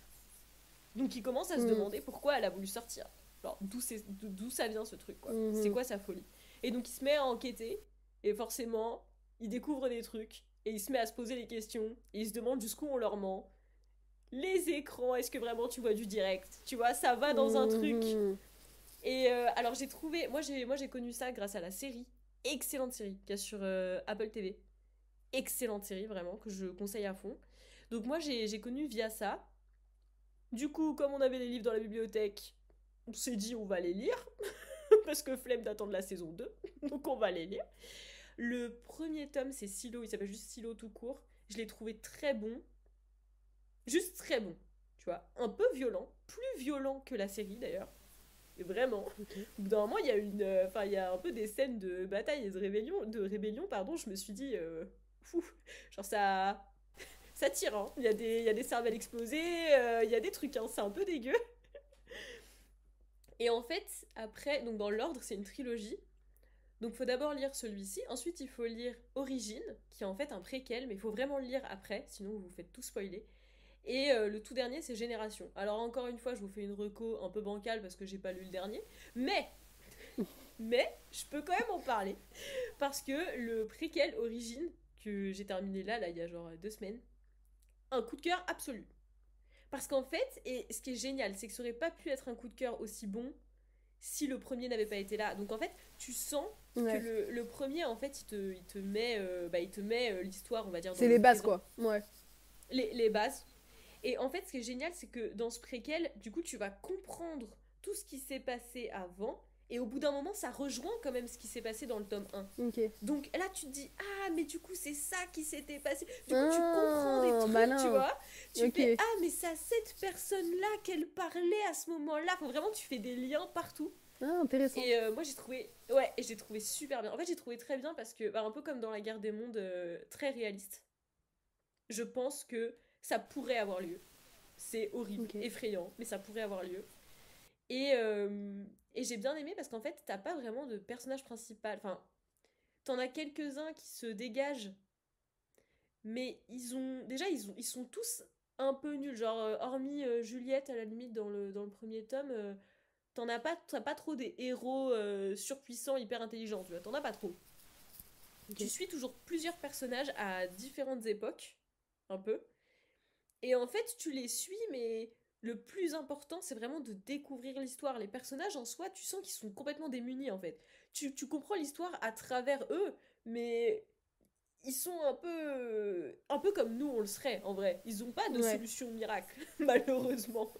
Donc il commence à se Mhm. demander pourquoi elle a voulu sortir. Alors d'où ça vient ce truc quoi. C'est Mhm. quoi sa folie. Et donc il se met à enquêter, et forcément il découvre des trucs, et il se met à se poser des questions, et il se demande jusqu'où on leur ment. Les écrans, est-ce que vraiment tu vois du direct? Tu vois, ça va dans un truc. Mhm. Et alors j'ai trouvé, moi j'ai connu ça grâce à la série, excellente série, qu'il y a sur Apple TV. Excellente série vraiment, que je conseille à fond. Donc moi j'ai connu via ça. Du coup, comme on avait les livres dans la bibliothèque, on s'est dit on va les lire, parce que flemme d'attendre la saison 2, donc on va les lire. Le premier tome c'est Silo, il s'appelle juste Silo tout court. Je l'ai trouvé très bon, juste très bon, tu vois. Un peu violent, plus violent que la série d'ailleurs. Et vraiment, Ok. au bout d'un moment, il y a il y a un peu des scènes de bataille et de rébellion, pardon. Je me suis dit, fou, genre ça tire, hein. Il y a des cervelles explosées, il y a des trucs, hein. C'est un peu dégueu. Et en fait, après, donc dans l'ordre, c'est une trilogie. Donc faut d'abord lire celui-ci, ensuite il faut lire Origine, qui est en fait un préquel, mais il faut vraiment le lire après, sinon vous vous faites tout spoiler. Et le tout dernier, c'est Génération. Alors encore une fois, je vous fais une reco un peu bancale parce que j'ai pas lu le dernier, mais je peux quand même en parler parce que le préquel Origine que j'ai terminé là il y a genre 2 semaines, un coup de cœur absolu. Parce qu'en fait, et ce qui est génial, c'est que ça aurait pas pu être un coup de cœur aussi bon si le premier n'avait pas été là. Donc en fait, tu sens que Ouais. le premier, en fait, il te met l'histoire, on va dire, dans C'est le les bases, présent. quoi. Ouais. Les bases. Et en fait, ce qui est génial, c'est que dans ce préquel, du coup, tu vas comprendre tout ce qui s'est passé avant. Et au bout d'un moment, ça rejoint quand même ce qui s'est passé dans le tome 1. Ok. Donc là, tu te dis, ah, mais du coup, c'est ça qui s'était passé. Du coup, tu comprends des Ah, trucs, tu malin. vois. Tu Ok. fais, ah, mais c'est à cette personne-là qu'elle parlait à ce moment-là. Faut vraiment, tu fais des liens partout. Ah, intéressant. Et moi, j'ai trouvé, ouais, et j'ai trouvé super bien. En fait, j'ai trouvé très bien parce que, bah, un peu comme dans La Guerre des Mondes, très réaliste. Je pense que ça pourrait avoir lieu. C'est horrible, Ok. effrayant, mais ça pourrait avoir lieu. Et j'ai bien aimé parce qu'en fait, t'as pas vraiment de personnage principal. Enfin, t'en as quelques-uns qui se dégagent, mais ils sont tous un peu nuls. Genre, hormis Juliette, à la limite, dans le premier tome, t'as pas trop des héros surpuissants, hyper intelligents, tu vois, t'en as pas trop. Ok. Tu suis toujours plusieurs personnages à différentes époques, un peu. Et en fait, tu les suis, mais le plus important, c'est vraiment de découvrir l'histoire. Les personnages en soi, tu sens qu'ils sont complètement démunis, en fait. Tu comprends l'histoire à travers eux, mais ils sont un peu comme nous, on le serait, en vrai. Ils ont pas de Ouais. solution miracle, malheureusement.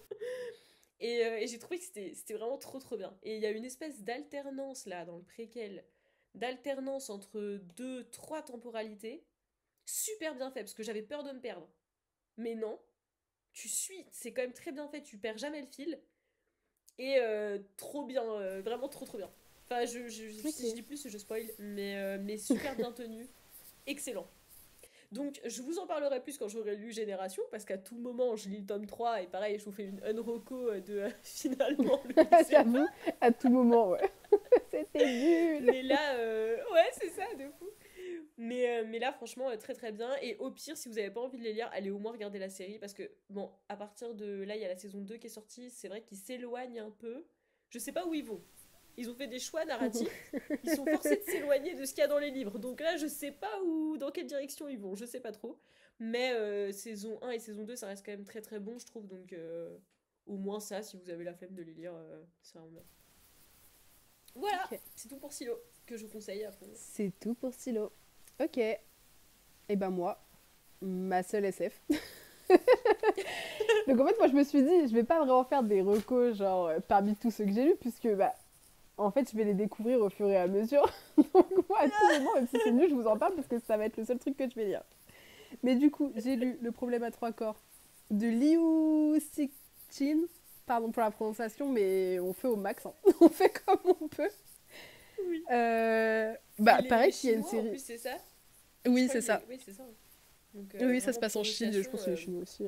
Et j'ai trouvé que c'était vraiment trop trop bien. Et il y a une espèce d'alternance là, dans le préquel, d'alternance entre deux, trois temporalités, super bien fait, parce que j'avais peur de me perdre. Mais non, tu suis, c'est quand même très bien fait, tu perds jamais le fil. Et trop bien, vraiment trop trop bien. Enfin, si je Ok. dis plus, je spoil, mais super bien tenu, excellent. Donc, je vous en parlerai plus quand j'aurai lu Génération, parce qu'à tout moment, je lis le tome 3 et pareil, je vous fais une unroco de finalement le lycéen. J'avoue, à tout moment, ouais. C'était nul. Mais là, ouais, c'est ça, de fou. Mais là, franchement, très très bien. Et au pire, si vous avez pas envie de les lire, allez au moins regarder la série, parce que, bon, à partir de là, il y a la saison 2 qui est sortie, c'est vrai qu'ils s'éloignent un peu. Je sais pas où ils vont. Ils ont fait des choix narratifs, ils sont forcés de s'éloigner de ce qu'il y a dans les livres. Donc là, je sais pas où, dans quelle direction ils vont, je sais pas trop. Mais saison 1 et saison 2, ça reste quand même très très bon, je trouve. Donc au moins ça, si vous avez la flemme de les lire, c'est vraiment bien. Voilà, Ok. c'est tout pour Silo, que je vous conseille à fond. C'est tout pour Silo. Ok. Et ben moi, ma seule SF. Donc en fait, moi je me suis dit, je vais pas vraiment faire des recos genre parmi tous ceux que j'ai lus, puisque bah en fait je vais les découvrir au fur et à mesure. Donc moi à tout moment, même si c'est nul, je vous en parle parce que ça va être le seul truc que je vais lire. Mais du coup, j'ai lu Le problème à trois corps de Liu Cixin. Pardon pour la prononciation, mais on fait au max, hein. On fait comme on peut. Oui. Bah Il est pareil qu'il y a une chinois en série. plus, c'est ça? Je Oui, crois c'est qu'il est. ça. Oui, c'est ça. Donc Oui, ça se vraiment passe en Chine, je prononciation. pense que les Chinois aussi.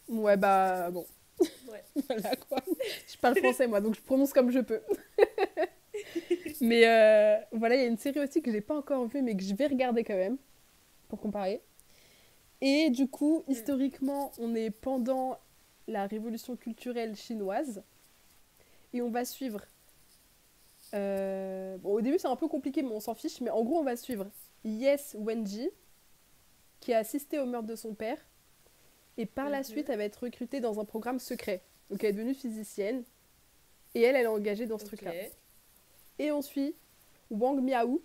Ouais, bah bon, Ouais. voilà quoi. Je parle français moi, donc je prononce comme je peux. Mais voilà, il y a une série aussi que j'ai pas encore vue, mais que je vais regarder quand même, pour comparer. Et du coup, Mm. historiquement, on est pendant la révolution culturelle chinoise. Et on va suivre. Bon, au début, c'est un peu compliqué, mais on s'en fiche. Mais en gros, on va suivre Yes Wenji, qui a assisté au meurtre de son père. Et par la suite, Mhm. elle va être recrutée dans un programme secret. Donc, elle est devenue physicienne. Et elle est engagée dans ce Ok. truc-là. Et on suit Wang Miao.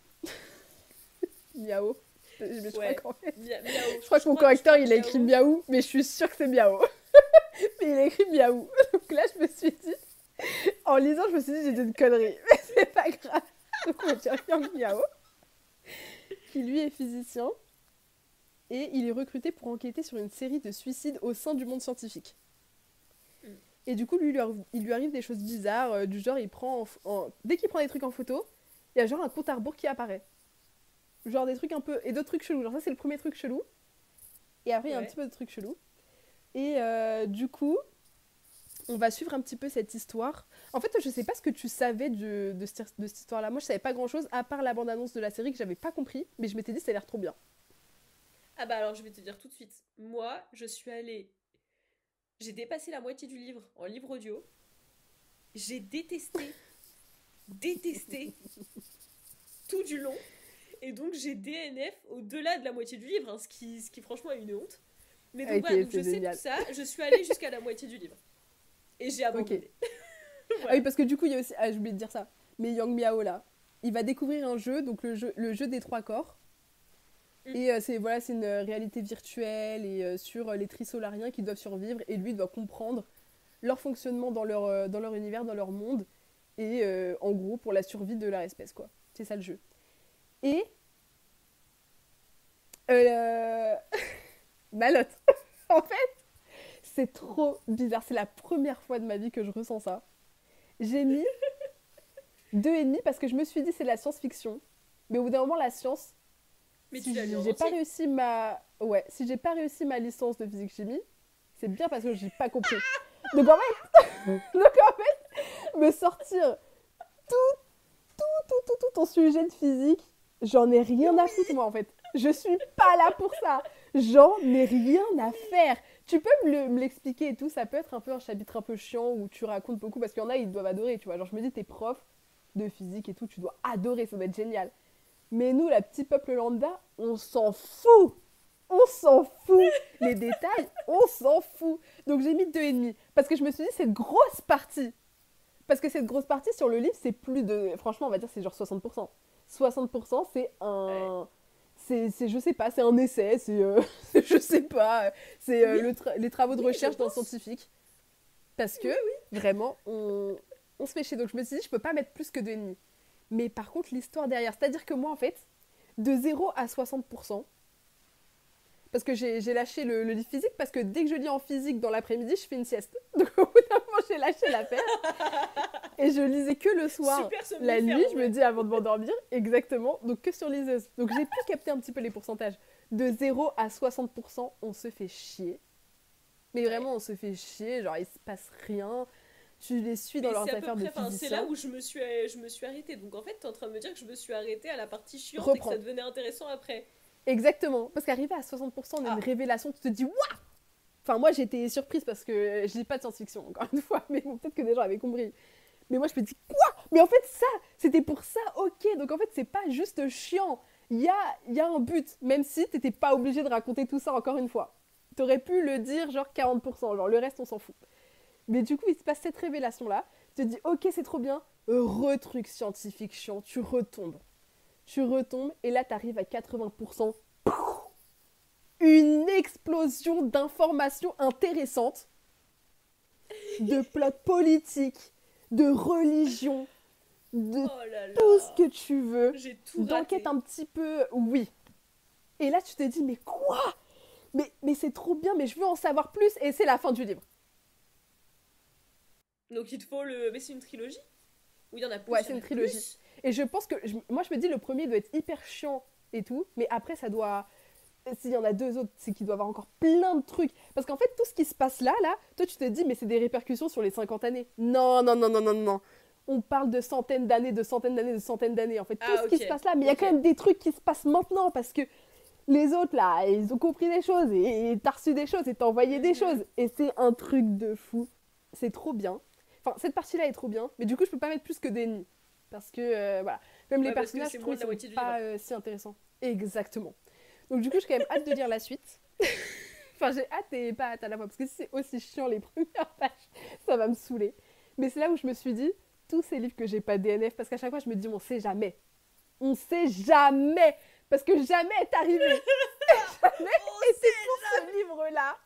Miao. Je crois Ouais. qu'en fait, Miao. je crois que mon Je correcteur, crois il a écrit Miao. Miao, mais je suis sûre que c'est Miao. Mais il a écrit Miao. Donc là, je me suis dit, en lisant, je me suis dit, j'ai dit une connerie. Mais c'est pas grave. Donc on va dire Yang Miao, qui lui est physicien. Et il est recruté pour enquêter sur une série de suicides au sein du monde scientifique. Mm. Et du coup, il lui arrive des choses bizarres, du genre, dès qu'il prend des trucs en photo, il y a genre un compte à rebours qui apparaît. Genre des trucs un peu. Et d'autres trucs chelous. Genre ça, c'est le premier truc chelou. Et après, il y a un petit Ouais. peu de trucs chelous. Et du coup, on va suivre un petit peu cette histoire. En fait, je sais pas ce que tu savais de cette histoire-là. Moi, je savais pas grand-chose, à part la bande-annonce de la série que j'avais pas compris. Mais je m'étais dit, ça a l'air trop bien. Ah bah alors je vais te dire tout de suite. Moi, je suis allée. J'ai dépassé la moitié du livre en livre audio. J'ai détesté tout du long. Et donc j'ai DNF au-delà de la moitié du livre, hein, ce qui franchement est une honte. Mais donc Ok, voilà, donc je c'est sais tout génial. ça, je suis allée jusqu'à la moitié du livre. Et j'ai Ok. abandonné. Ah oui, Voilà. parce que du coup, il y a aussi. Ah, j'ai oublié de dire ça. Mais Yang Miao, là, il va découvrir un jeu, donc le jeu des trois corps. Mm. Et c'est une réalité virtuelle et sur les trisolariens qui doivent survivre. Et lui doit comprendre leur fonctionnement dans leur univers, dans leur monde. Et en gros, pour la survie de leur espèce, quoi. C'est ça le jeu. Et. Euh, ma note. En fait, c'est trop bizarre. C'est la première fois de ma vie que je ressens ça. J'ai mis 2,5 parce que je me suis dit c'est de la science-fiction. Mais au bout d'un moment, la science, Mais tu si l'as lu en j'ai pas entier. réussi ma. Ouais, si j'ai pas réussi ma licence de physique-chimie, c'est bien parce que j'ai pas compris. Donc en fait, me sortir tout ton sujet de physique, j'en ai rien à foutre moi en fait. Je suis pas là pour ça. J'en ai rien à faire. Tu peux me l'expliquer et tout, ça peut être un peu un chapitre un peu chiant où tu racontes beaucoup, parce qu'il y en a, ils doivent adorer, tu vois. Genre, je me dis, t'es prof de physique et tout, tu dois adorer, ça doit être génial. Mais nous, la petite peuple lambda, on s'en fout. On s'en fout. Les détails, on s'en fout. Donc j'ai mis 2,5. Parce que je me suis dit, cette grosse partie. Parce que cette grosse partie sur le livre, c'est plus de. Franchement, on va dire, c'est genre 60%. 60%, c'est Ouais. un. Je sais pas, c'est un essai, je sais pas, c'est Oui, les travaux de oui, je recherche d'un pense. scientifique. Parce que, Oui, oui. vraiment, on se fait chier. Donc je me suis dit, je peux pas mettre plus que 2,5. Mais par contre, l'histoire derrière. C'est-à-dire que moi, en fait, de 0 à 60%, parce que j'ai lâché le livre physique, parce que dès que je lis en physique dans l'après-midi, je fais une sieste. Donc au bout d'un moment, j'ai lâché l'affaire. Et je lisais que le soir. Super La somnifère nuit, en je me vrai. dis avant de m'endormir, exactement. Donc que sur liseuse. Donc j'ai pu capter un petit peu les pourcentages. De 0 à 60%, on se fait chier. Mais Ouais. vraiment, on se fait chier. Genre, il se passe rien. Tu les suis dans Mais c'est leurs à peu affaires de près, enfin, c'est là physiciens. où je me suis arrêtée. Donc en fait, t'es en train de me dire que je me suis arrêtée à la partie chiante et que ça Reprends. devenait intéressant après. Exactement. Parce qu'arriver à 60%, on a une Ah, révélation. Tu te dis, waouh. Enfin, moi, j'étais surprise parce que je lis pas de science-fiction, encore une fois. Mais bon, peut-être que des gens avaient compris. Mais moi, je me dis, quoi? Mais en fait, ça, c'était pour ça, ok. Donc en fait, c'est pas juste chiant. Il y a un but, même si t'étais pas obligé de raconter tout ça encore une fois. T'aurais pu le dire genre 40%, genre le reste, on s'en fout. Mais du coup, il se passe cette révélation-là. Tu te dis, ok, c'est trop bien. Retruc scientifique chiant, tu retombes. Tu retombes, et là, t'arrives à 80%. Une explosion d'informations intéressantes, de plot politique, de religion, de oh là tout ce là. que tu veux, J'ai tout d'enquête raté. un petit peu, oui. Et là, tu te dis, mais quoi? Mais c'est trop bien, mais je veux en savoir plus, et c'est la fin du livre. Donc il te faut le. Mais c'est une trilogie? Ou il y en a Ouais, plus? Il c'est y en une a trilogie. plus? Et je pense que, moi, je me dis, le premier doit être hyper chiant et tout, mais après, ça doit. S'il y en a deux autres, c'est qu'il doit y avoir encore plein de trucs. Parce qu'en fait, tout ce qui se passe là, toi, tu te dis, mais c'est des répercussions sur les 50 années. Non, non, non, non, non, non. On parle de centaines d'années, de centaines d'années, de centaines d'années. En fait, tout Ah ce qui se ok. passe là, mais il y a Ok. quand même des trucs qui se passent maintenant parce que les autres là, ils ont compris des choses et t'as reçu des choses et t'as envoyé des Mhm. choses. Et c'est un truc de fou. C'est trop bien. Enfin, cette partie-là est trop bien, mais du coup, je peux pas mettre plus que des nids. Parce que, voilà. Même les Ouais, parce que personnages, c'est je trouve, moins ils de la sont moitié du livre. pas si intéressants. Exactement. Donc, du coup, j'ai quand même hâte de lire la suite. Enfin, j'ai hâte et pas hâte à la fois. Parce que si c'est aussi chiant les premières pages, ça va me saouler. Mais c'est là où je me suis dit, tous ces livres que j'ai pas DNF, parce qu'à chaque fois, je me dis, on sait jamais. On sait jamais. Parce que jamais est arrivé. Jamais. On Et c'est sait pour ce jamais. livre-là.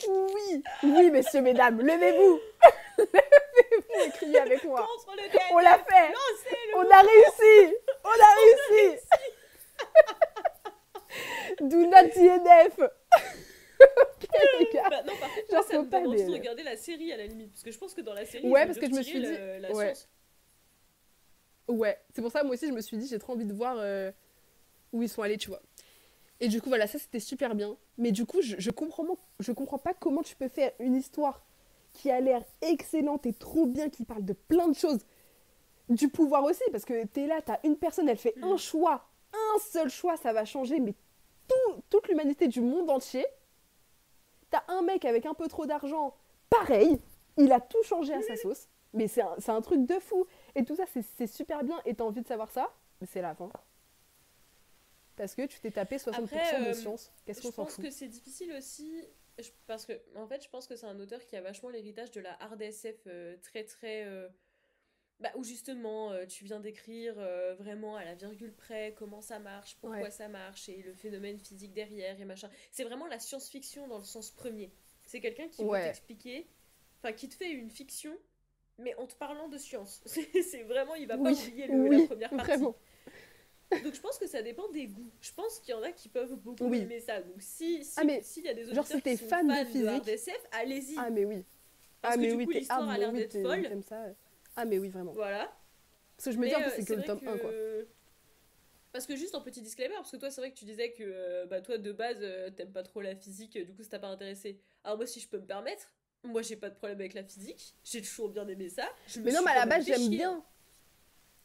Oui, oui, messieurs, mesdames, levez-vous. Levez-vous et criez avec moi. Contre le On l'a DNF. fait. Lancez le On a mouvement. réussi. On a On a réussi. réussi. Do not DNF. Ok, les gars. Bah non, par contre, moi, Genre, ça faut me pas donne envie de DNF. regarder la série à la limite. Parce que je pense que dans la série, ils Ouais, ont parce dû que je me retirer suis dit. la Ouais. science. Ouais. C'est pour ça, moi aussi, je me suis dit, j'ai trop envie de voir où ils sont allés, tu vois. Et du coup, voilà, ça, c'était super bien. Mais du coup, je comprends pas comment tu peux faire une histoire qui a l'air excellente et trop bien, qui parle de plein de choses. Du pouvoir aussi, parce que t'es là, t'as une personne, elle fait un Hmm. choix. Un seul choix, ça va changer, mais toute l'humanité du monde entier. T'as un mec avec un peu trop d'argent, pareil, il a tout changé à sa sauce. Mais c'est un truc de fou. Et tout ça, c'est super bien. Et t'as envie de savoir ça, mais c'est la fin. Parce que tu t'es tapé Après, 60% de science. Qu'est-ce je qu'on s'en pense fout? que c'est difficile aussi. Parce que, en fait, je pense que c'est un auteur qui a vachement l'héritage de la hard SF très très. Bah, où justement, tu viens d'écrire vraiment à la virgule près comment ça marche, Ouais. pourquoi ça marche et le phénomène physique derrière et machin. C'est vraiment la science-fiction dans le sens premier. C'est quelqu'un qui veut Ouais. t'expliquer, enfin, qui te fait une fiction, mais en te parlant de science. C'est vraiment, il va pas Oui. oublier la Oui. première partie. Vraiment. Donc je pense que ça dépend des goûts. Je pense qu'il y en a qui peuvent beaucoup Oui. aimer ça. Donc si Ah, mais s'il y a des genre, auditeurs si qui t'es sont fan de fans de hard physique. SF, allez-y. Ah, mais oui. Parce Ah, que mais du oui, coup t'es hard, l'histoire a mais l'air oui, d'être folle. t'aimes ça. Ah, mais oui, vraiment. Voilà. Parce que je me dis, Mais en plus, c'est que c'est le vrai tome un quoi. que... Parce que juste en petit disclaimer, parce que toi c'est vrai que tu disais que bah, toi de base t'aimes pas trop la physique, du coup ça t'a pas intéressé. Alors moi si je peux me permettre, moi j'ai pas de problème avec la physique, j'ai toujours bien aimé ça, je me Mais non, suis mais à quand la même base, fait j'aime chier. Hein. bien.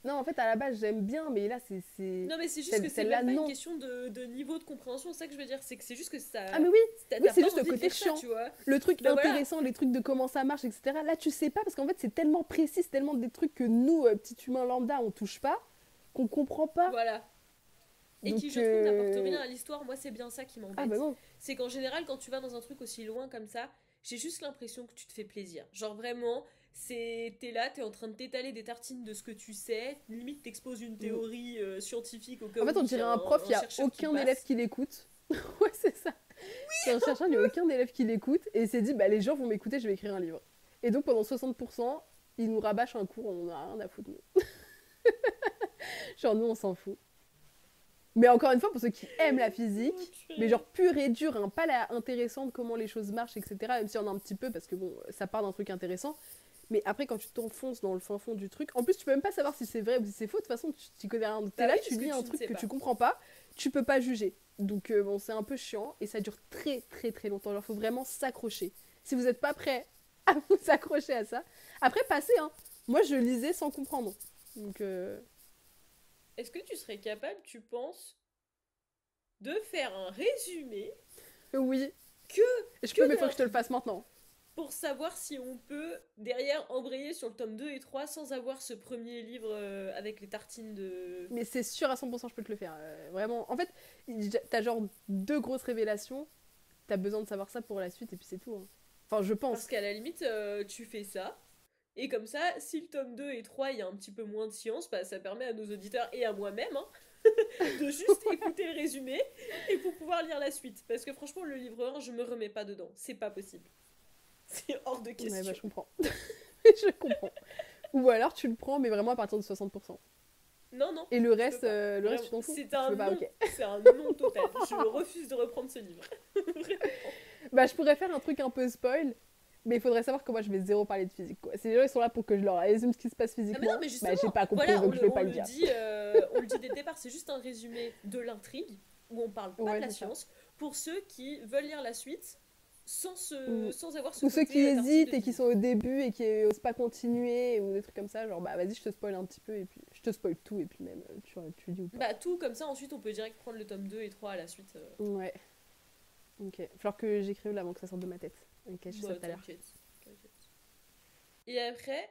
Non, en fait, à la base, j'aime bien, mais là, Non, mais c'est juste que c'est celle-là, même pas une non. question de niveau de compréhension, c'est ça que je veux dire, c'est que c'est juste que Ah, ça. mais oui, oui, T'as c'est pas juste le envie de côté lire ça, chiant. tu vois. Le truc Bah voilà, intéressant, les trucs de comment ça marche, etc. Là, tu sais pas, parce qu'en fait, c'est tellement précis, c'est tellement des trucs que nous, petits humains lambda, on touche pas, qu'on comprend pas. voilà. Et qui, Donc, je trouve, n'apporte rien à l'histoire. Moi, c'est bien ça qui ah bah m'embête. non. C'est qu'en général, quand tu vas dans un truc aussi loin comme ça, j'ai juste l'impression que tu te fais plaisir. Genre vraiment, t'es là, t'es en train de t'étaler des tartines de ce que tu sais. Limite, t'exposes une Mm. théorie scientifique au cas En où fait, on il y dirait a un prof, il un y a chercheur qui aucun élève passe. qui l'écoute. Ouais, c'est ça. C'est un chercheur, il n'y a aucun élève qui l'écoute, et il s'est dit, bah les gens vont m'écouter, je vais écrire un livre. Et donc, pendant 60%, il nous rabâche un cours, on en a rien à foutre, nous. Genre, nous, on s'en fout. Mais encore une fois, pour ceux qui aiment la Oh, physique, mais purée. genre pure et dure, hein, pas la intéressante, comment les choses marchent, etc. Même si on a un petit peu, parce que bon, ça part d'un truc intéressant. Mais après, quand tu t'enfonces dans le fin fond du truc, en plus, tu peux même pas savoir si c'est vrai ou si c'est faux. De toute façon, tu connais rien. T'es Bah là, oui, tu parce que lis un tu ne truc sais que tu pas. comprends pas, tu peux pas juger. Donc, bon, c'est un peu chiant et ça dure très, très, très longtemps. Genre, faut vraiment s'accrocher. Si vous n'êtes pas prêt à vous accrocher à ça, après, passez, hein. Moi, je lisais sans comprendre. Donc, Est-ce que tu serais capable, tu penses, de faire un résumé oui, que, je que peux, mais de faut que je te le l'intrigue fasse maintenant. pour savoir si on peut derrière embrayer sur le tome 2 et 3 sans avoir ce premier livre avec les tartines de... Mais c'est sûr à 100% je peux te le faire. Vraiment. En fait, t'as genre deux grosses révélations. T'as besoin de savoir ça pour la suite et puis c'est tout, hein. Enfin, je Parce pense. qu'à la limite, tu fais ça, et comme ça, si le tome 2 et 3, il y a un petit peu moins de science, bah, ça permet à nos auditeurs et à moi-même hein, de juste écouter le résumé et pour pouvoir lire la suite. Parce que franchement, le livre 1, je me remets pas dedans. C'est pas possible. C'est hors de Ouais, bah question. je comprends. Je comprends. Ou alors tu le prends, mais vraiment à partir de 60%. Non, non, Et je peux pas. le reste Vraiment, tu t'en fous. c'est Tu un veux pas, non. ok. C'est un non total. Je refuse de reprendre ce livre. Vraiment. Bah je pourrais faire un truc un peu spoil, mais il faudrait savoir que moi je vais zéro parler de physique, quoi. Si les gens ils sont là pour que je leur résume ce qui se passe Ah mais non, physiquement, mais bah justement, j'ai pas compris, voilà, donc je vais pas le dire. on le dit dès le départ, c'est juste un résumé de l'intrigue, où on parle pas de Ouais, la c'est ça. science, pour ceux qui veulent lire la suite Ou, sans avoir ce ou ceux qui côté tartine de hésitent et qui physique. sont au début et qui osent pas continuer, ou des trucs comme ça, genre bah vas-y, je te spoil un petit peu, et puis je te spoil tout, et puis même tu dis ou pas. Bah tout comme ça, ensuite on peut direct prendre le tome 2 et 3 à la suite. Ouais, ok. Il va falloir que j'écrive là avant que ça sorte de ma tête. Ok, je fais ça Bah tout à l'heure. t'inquiète, t'inquiète. Et après,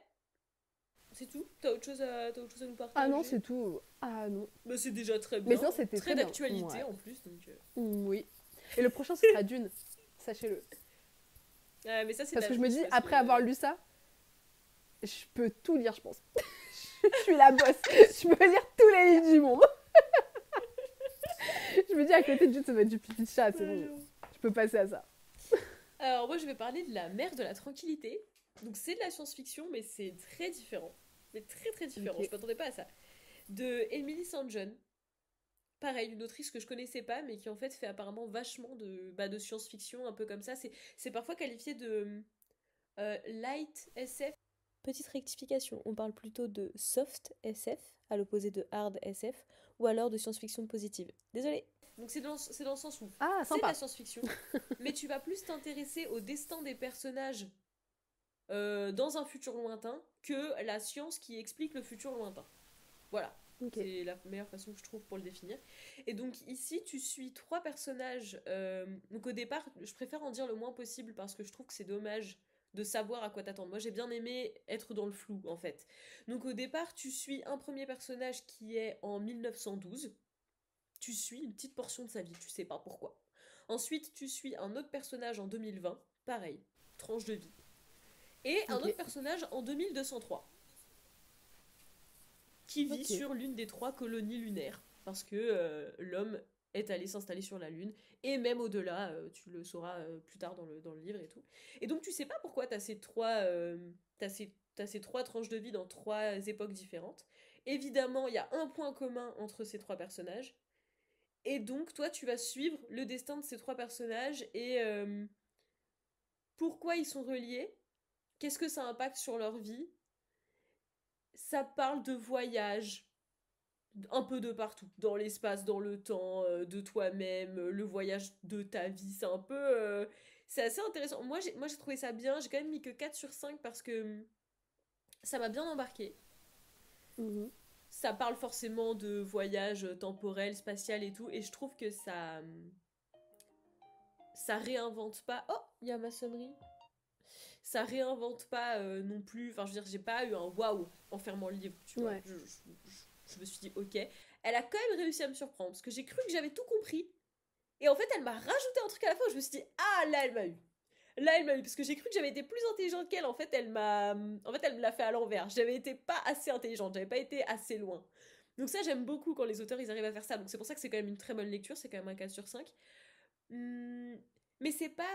c'est tout. T'as autre chose à nous Ah non, partager? c'est tout. Ah non. Bah c'est déjà très Mais bien, sinon, hein. c'était Très très bien. d'actualité Ouais. en plus, donc... Oui. Et le prochain, ce sera Dune. Sachez-le. Ah, mais ça c'est de Parce la que je me triche, dis, parce après que... avoir lu ça, je peux tout lire, je pense. Je suis la bosse. Je peux lire tous les livres du monde. Je me dis, à côté de Dune, ça va être du pipi de chat, c'est bon. Je peux passer à ça. Alors moi je vais parler de la mer de la tranquillité. Donc c'est de la science-fiction mais c'est très différent. Mais très très différent, je Ok. m'attendais pas à ça. De Emily St. John. Pareil, une autrice que je connaissais pas mais qui en fait fait apparemment vachement de science-fiction un peu comme ça. C'est parfois qualifié de light SF. Petite rectification, on parle plutôt de soft SF à l'opposé de hard SF ou alors de science-fiction positive. Désolée. Donc c'est dans le sens où Ah, c'est de la sympa. science-fiction, mais tu vas plus t'intéresser au destin des personnages dans un futur lointain que la science qui explique le futur lointain. Voilà. Ok. C'est la meilleure façon que je trouve pour le définir. Et donc ici, tu suis trois personnages. Donc au départ, je préfère en dire le moins possible parce que je trouve que c'est dommage de savoir à quoi t'attendre. Moi, j'ai bien aimé être dans le flou, en fait. Donc au départ, tu suis un premier personnage qui est en 1912. Tu suis une petite portion de sa vie, tu sais pas pourquoi. Ensuite, tu suis un autre personnage en 2020, pareil, tranche de vie. Et un Ok. autre personnage en 2203, qui vit Ok. sur l'une des trois colonies lunaires, parce que l'homme est allé s'installer sur la Lune, et même au-delà, tu le sauras plus tard dans le livre et tout. Et donc tu sais pas pourquoi t'as ces trois tranches de vie dans trois époques différentes. Évidemment, il y a un point commun entre ces trois personnages, et donc, toi, tu vas suivre le destin de ces trois personnages et pourquoi ils sont reliés, qu'est-ce que ça impacte sur leur vie. Ça parle de voyage, un peu de partout, dans l'espace, dans le temps, de toi-même, le voyage de ta vie. C'est un peu. C'est assez intéressant. Moi, j'ai trouvé ça bien. J'ai quand même mis que 4 sur 5 parce que ça m'a bien embarqué. Mhm. ça parle forcément de voyage temporel, spatial et tout, et je trouve que ça réinvente pas. Oh, il y a ma sonnerie. Ça réinvente pas non plus. Enfin, je veux dire, j'ai pas eu un waouh en fermant le livre, tu vois. Ouais. Je me suis dit, ok. Elle a quand même réussi à me surprendre parce que j'ai cru que j'avais tout compris. Et en fait, elle m'a rajouté un truc à la fin où je me suis dit, ah là, elle m'a eu. Là, elle m'a eu parce que j'ai cru que j'avais été plus intelligente qu'elle. En fait, elle me l'a fait à l'envers. J'avais été pas assez intelligente, j'avais pas été assez loin. Donc ça, j'aime beaucoup quand les auteurs ils arrivent à faire ça. Donc c'est pour ça que c'est quand même une très bonne lecture. C'est quand même un 4 sur 5. Hum, mais c'est pas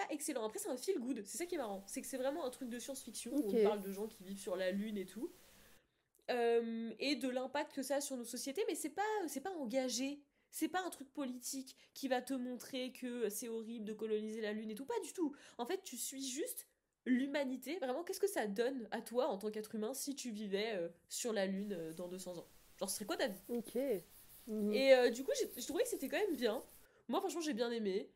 excellent. Après, c'est un feel good. C'est ça qui est marrant. C'est que c'est vraiment un truc de science-fiction où Ok. on parle de gens qui vivent sur la Lune et tout. Et de l'impact que ça a sur nos sociétés. Mais c'est pas engagé. C'est pas un truc politique qui va te montrer que c'est horrible de coloniser la Lune et tout. Pas du tout. En fait, tu suis juste l'humanité. Vraiment, qu'est-ce que ça donne à toi en tant qu'être humain si tu vivais sur la Lune dans 200 ans? Genre, ce serait quoi ta vie? Ok. Mhm. Et du coup, j'ai trouvé que c'était quand même bien. Moi, franchement, j'ai bien aimé.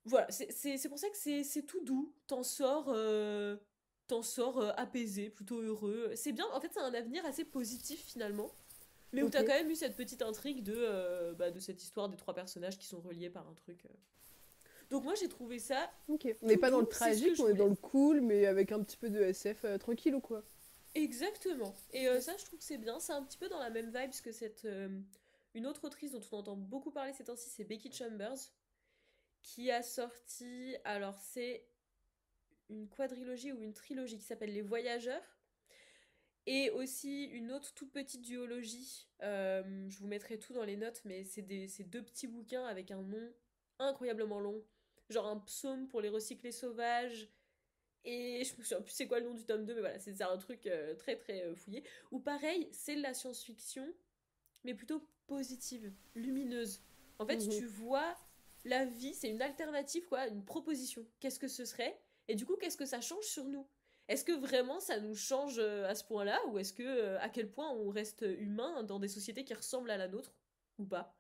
Voilà, c'est pour ça que c'est tout doux. T'en sors apaisé, plutôt heureux. C'est bien, en fait, c'est un avenir assez positif finalement. Mais où Ok. t'as quand même eu cette petite intrigue de cette histoire des trois personnages qui sont reliés par un truc. Donc moi, j'ai trouvé ça Ok. On n'est tout pas dans le doux, c'est ce que tragique, je on est dans voulais. le cool, mais avec un petit peu de SF tranquille ou quoi. Exactement. Et Ok. ça, je trouve que c'est bien. C'est un petit peu dans la même vibe que une autre autrice dont on entend beaucoup parler ces temps-ci, c'est Becky Chambers, qui a sorti, alors c'est une quadrilogie ou une trilogie qui s'appelle Les Voyageurs, et aussi une autre toute petite duologie. Je vous mettrai tout dans les notes, mais c'est deux petits bouquins avec un nom incroyablement long. Genre un psaume pour les recyclés sauvages. Et je me souviens plus c'est quoi le nom du tome 2, mais voilà, c'est un truc très très fouillé. Ou pareil, c'est de la science-fiction, mais plutôt positive, lumineuse. En fait, Mhm. tu vois la vie, c'est une alternative, quoi, une proposition. Qu'est-ce que ce serait? Et du coup, qu'est-ce que ça change sur nous? Est-ce que vraiment ça nous change à ce point-là? Ou est-ce que à quel point on reste humain dans des sociétés qui ressemblent à la nôtre? Ou pas?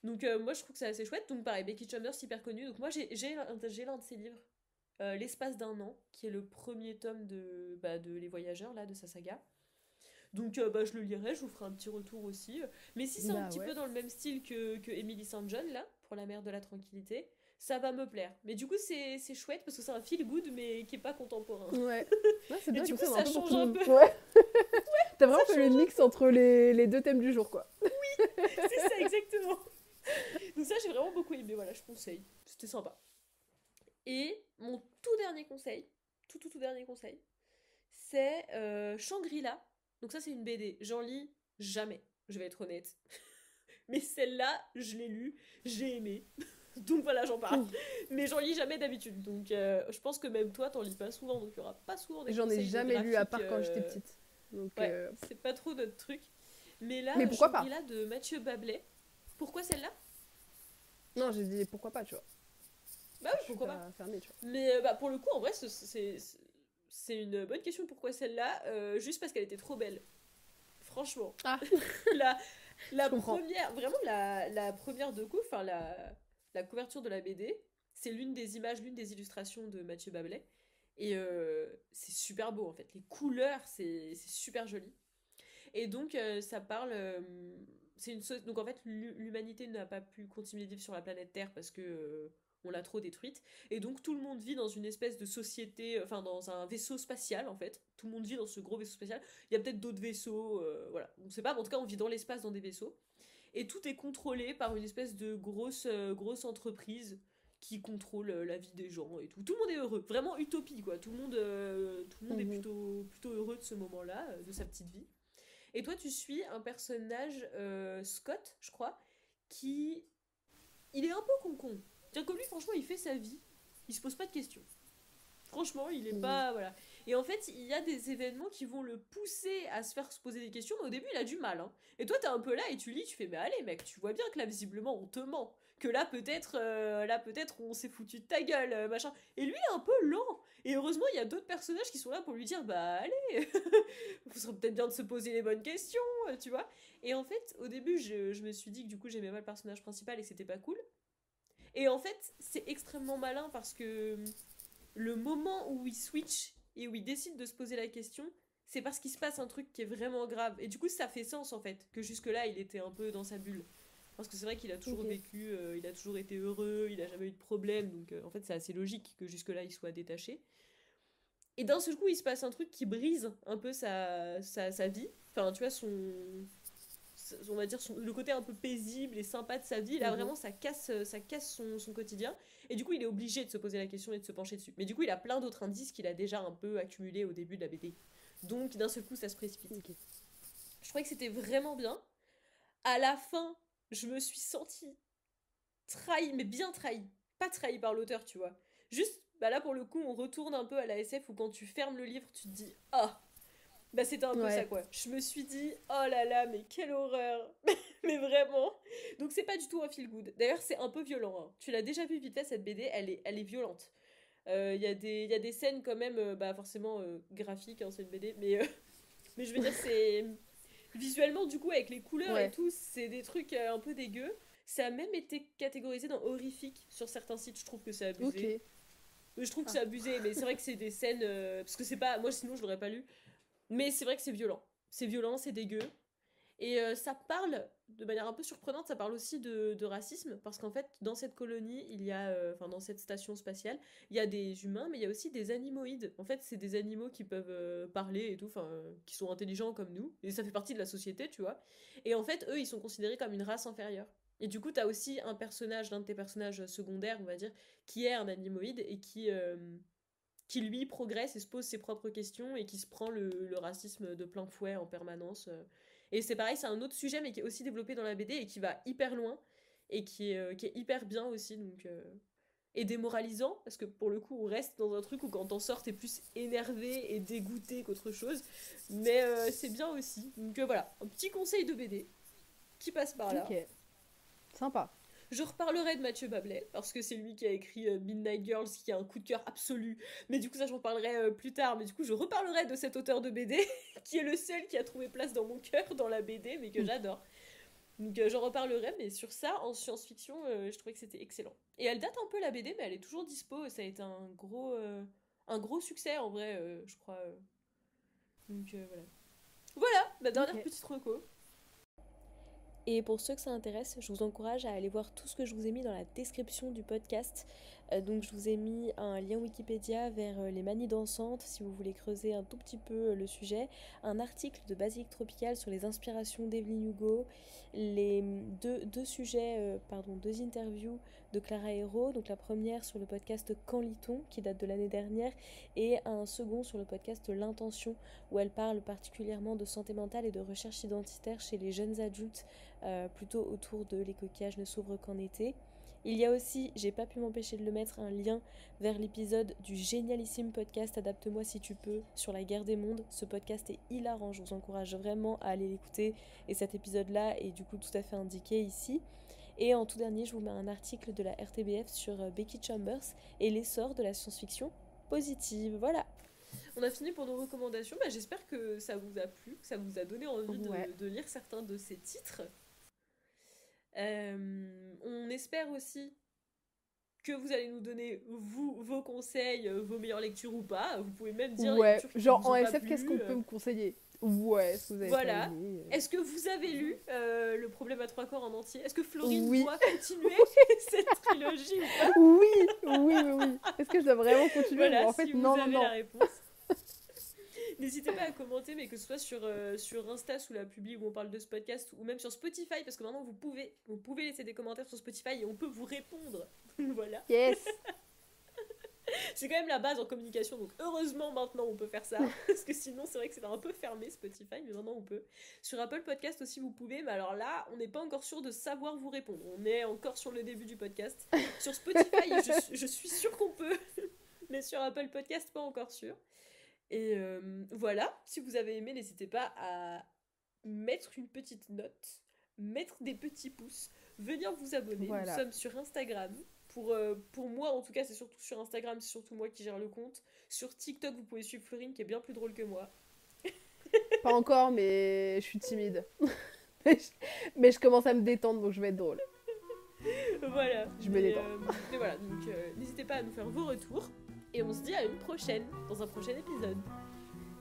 Donc moi je trouve que c'est assez chouette. Donc pareil, Becky Chambers, hyper connue. Donc moi j'ai l'un de ses livres, L'espace d'un an, qui est le premier tome de Les Voyageurs, là, de sa saga. Donc je le lirai, je vous ferai un petit retour aussi. Mais si c'est un Bah petit peu ouais. dans le même style que Emily St. John, là, pour la mer de la tranquillité, ça va me plaire. Mais du coup, c'est chouette parce que c'est un feel good, mais qui est pas contemporain. Ouais. Ouais, c'est Et bien, du comme coup, ça, on a un ça peu pour tout change le un monde. peu. Ouais. T'as Ça vraiment fait le change mix entre les deux thèmes du jour, quoi. C'est ça, exactement. Donc ça, j'ai vraiment beaucoup aimé. Voilà, je conseille. C'était sympa. Et mon tout dernier conseil, tout dernier conseil, c'est Shangri-La. Donc ça, c'est une BD. J'en lis jamais, je vais être honnête. Mais celle-là, je l'ai lue, j'ai aimé. Donc voilà, j'en parle. Mais j'en lis jamais d'habitude. Donc je pense que même toi, t'en lis pas souvent. Donc il y aura pas souvent des J'en ai conseils de jamais lu à graphique. part quand j'étais petite. Donc, Ouais, c'est pas trop notre truc. Mais mais là, pourquoi pas? Shangri-La de Mathieu Bablet. Pourquoi celle-là? Non, j'ai dit pourquoi pas, tu vois. Bah Je oui, suis pourquoi pas. pas fermée, tu vois. Mais pour le coup, en vrai, c'est une bonne question. Pourquoi celle-là? Juste parce qu'elle était trop belle. Franchement. Ah, La, je la comprends. première, vraiment la première de coup, enfin la couverture de la BD, c'est l'une des images, l'une des illustrations de Mathieu Bablet. Et c'est super beau en fait. Les couleurs, c'est super joli. Et donc ça parle. Donc en fait, l'humanité n'a pas pu continuer de vivre sur la planète Terre parce que on l'a trop détruite. Et donc tout le monde vit dans une espèce de société, enfin dans un vaisseau spatial en fait. Tout le monde vit dans ce gros vaisseau spatial. Il y a peut-être d'autres vaisseaux, voilà. On sait pas, mais en tout cas on vit dans l'espace dans des vaisseaux. Et tout est contrôlé par une espèce de grosse entreprise qui contrôle la vie des gens et tout. Tout le monde est heureux, vraiment utopie quoi. Tout le monde est Mhm. plutôt heureux de ce moment-là, de sa petite vie. Et toi, tu suis un personnage, Scott, je crois, qui. Il est un peu con-con. C'est-à-dire que lui, franchement, il fait sa vie. Il se pose pas de questions. Franchement, il est Mhm. pas. Voilà. Et en fait, il y a des événements qui vont le pousser à se faire se poser des questions, mais au début, il a du mal. Hein. Et toi, t'es un peu là et tu lis, tu fais, mais allez, mec, tu vois bien que là, visiblement, on te ment. Que là, peut-être, on s'est foutu de ta gueule, machin. Et lui, il est un peu lent. Et heureusement, il y a d'autres personnages qui sont là pour lui dire, bah, allez, vous serait peut-être bien de se poser les bonnes questions, tu vois. Et en fait, au début, je me suis dit que du coup, j'aimais pas le personnage principal et que c'était pas cool. Et en fait, c'est extrêmement malin parce que le moment où il switch et où il décide de se poser la question, c'est parce qu'il se passe un truc qui est vraiment grave. Et du coup, ça fait sens, en fait, que jusque-là, il était un peu dans sa bulle. Parce que c'est vrai qu'il a toujours vécu, il a toujours été heureux, il a jamais eu de problème, donc en fait, c'est assez logique que jusque-là, il soit détaché. Et d'un seul coup, il se passe un truc qui brise un peu sa vie. Enfin, tu vois, on va dire le côté un peu paisible et sympa de sa vie. Là, vraiment, ça casse son quotidien. Et du coup, il est obligé de se poser la question et de se pencher dessus. Mais du coup, il a plein d'autres indices qu'il a déjà un peu accumulés au début de la BD. Donc, d'un seul coup, ça se précipite. Je trouvais que c'était vraiment bien. À la fin, je me suis sentie trahie, mais bien trahie. Pas trahie par l'auteur, tu vois. Juste, bah là, pour le coup, on retourne un peu à la SF où quand tu fermes le livre, tu te dis « Ah !» Bah c'était un peu ça quoi. Je me suis dit oh là là mais quelle horreur. Mais vraiment. Donc c'est pas du tout un feel good. D'ailleurs c'est un peu violent. Hein. Tu l'as déjà vu vite fait cette BD, elle est violente. Il y a des scènes quand même bah forcément graphiques hein, cette BD mais je veux dire c'est visuellement du coup avec les couleurs et tout c'est des trucs un peu dégueux. Ça a même été catégorisé dans horrifique sur certains sites. Je trouve que c'est abusé. Je trouve que c'est abusé mais c'est vrai que c'est des scènes parce que c'est pas moi sinon je l'aurais pas lu. Mais c'est vrai que c'est violent. C'est violent, c'est dégueu. Et ça parle, de manière un peu surprenante, ça parle aussi de racisme, parce qu'en fait, dans cette colonie, il y a, enfin, dans cette station spatiale, il y a des humains, mais il y a aussi des animoïdes. En fait, c'est des animaux qui peuvent parler et tout, enfin, qui sont intelligents comme nous, et ça fait partie de la société, tu vois. Et en fait, eux, ils sont considérés comme une race inférieure. Et du coup, t'as aussi un personnage, l'un de tes personnages secondaires, on va dire, qui est un animoïde et qui lui progresse et se pose ses propres questions et qui se prend le racisme de plein fouet en permanence. Et c'est pareil, c'est un autre sujet mais qui est aussi développé dans la BD et qui va hyper loin et qui est hyper bien aussi. Donc, et démoralisant parce que pour le coup on reste dans un truc où quand t'en sors t'es plus énervé et dégoûté qu'autre chose. Mais c'est bien aussi. Donc voilà, un petit conseil de BD qui passe par là. Ok, sympa. Je reparlerai de Mathieu Bablet, parce que c'est lui qui a écrit Midnight Girls, qui a un coup de cœur absolu. Mais du coup, ça, j'en parlerai plus tard. Mais du coup, je reparlerai de cet auteur de BD, qui est le seul qui a trouvé place dans mon cœur, dans la BD, mais que j'adore. Donc, j'en reparlerai, mais sur ça, en science-fiction, je trouvais que c'était excellent. Et elle date un peu, la BD, mais elle est toujours dispo. Ça a été un gros succès, en vrai, je crois. Donc, voilà. Voilà, ma dernière petite reco. Et pour ceux que ça intéresse, je vous encourage à aller voir tout ce que je vous ai mis dans la description du podcast. Donc je vous ai mis un lien Wikipédia vers les manies dansantes si vous voulez creuser un tout petit peu le sujet, un article de Basilic Tropical sur les inspirations d'Evelyn Hugo, les deux interviews de Clara Hero, donc la première sur le podcast Quand lit-on qui date de l'année dernière et un second sur le podcast L'Intention où elle parle particulièrement de santé mentale et de recherche identitaire chez les jeunes adultes plutôt autour de Les coquillages ne s'ouvrent qu'en été. Il y a aussi, j'ai pas pu m'empêcher de le mettre, un lien vers l'épisode du génialissime podcast Adapte-moi si tu peux sur la guerre des mondes. Ce podcast est hilarant, je vous encourage vraiment à aller l'écouter et cet épisode-là est du coup tout à fait indiqué ici. Et en tout dernier, je vous mets un article de la RTBF sur Becky Chambers et l'essor de la science-fiction positive. Voilà. On a fini pour nos recommandations. Bah, j'espère que ça vous a plu, que ça vous a donné envie de lire certains de ces titres. On espère aussi que vous allez nous donner vos conseils, vos meilleures lectures ou pas. Vous pouvez même dire les lectures qui genre vous ont en pas SF, plu, qu'est-ce qu'on peut me conseiller? Est-ce que vous avez voilà. pas aimé Est-ce que vous avez lu Le problème à trois corps en entier? Est-ce que Florine doit continuer cette trilogie ou pas? Oui. Est-ce que je dois vraiment continuer? Voilà, en fait, si vous avez la réponse. N'hésitez pas à commenter, mais que ce soit sur Insta sous la publi où on parle de ce podcast ou même sur Spotify, parce que maintenant vous pouvez laisser des commentaires sur Spotify et on peut vous répondre. Voilà. Yes. C'est quand même la base en communication, donc heureusement maintenant on peut faire ça, parce que sinon c'est vrai que c'est un peu fermé Spotify, mais maintenant on peut. Sur Apple Podcast aussi vous pouvez, mais alors là on n'est pas encore sûr de savoir vous répondre, on est encore sur le début du podcast. Sur Spotify je suis sûre qu'on peut, mais sur Apple Podcast pas encore sûr. Et voilà, si vous avez aimé, n'hésitez pas à mettre une petite note, mettre des petits pouces, venir vous abonner. Voilà. Nous sommes sur Instagram. Pour moi, en tout cas, c'est surtout sur Instagram, c'est surtout moi qui gère le compte. Sur TikTok, vous pouvez suivre Florine, qui est bien plus drôle que moi. Pas encore, mais je suis timide. mais je commence à me détendre, donc je vais être drôle. Voilà. Je me détends. Et voilà, donc n'hésitez pas à nous faire vos retours. Et on se dit à une prochaine, dans un prochain épisode.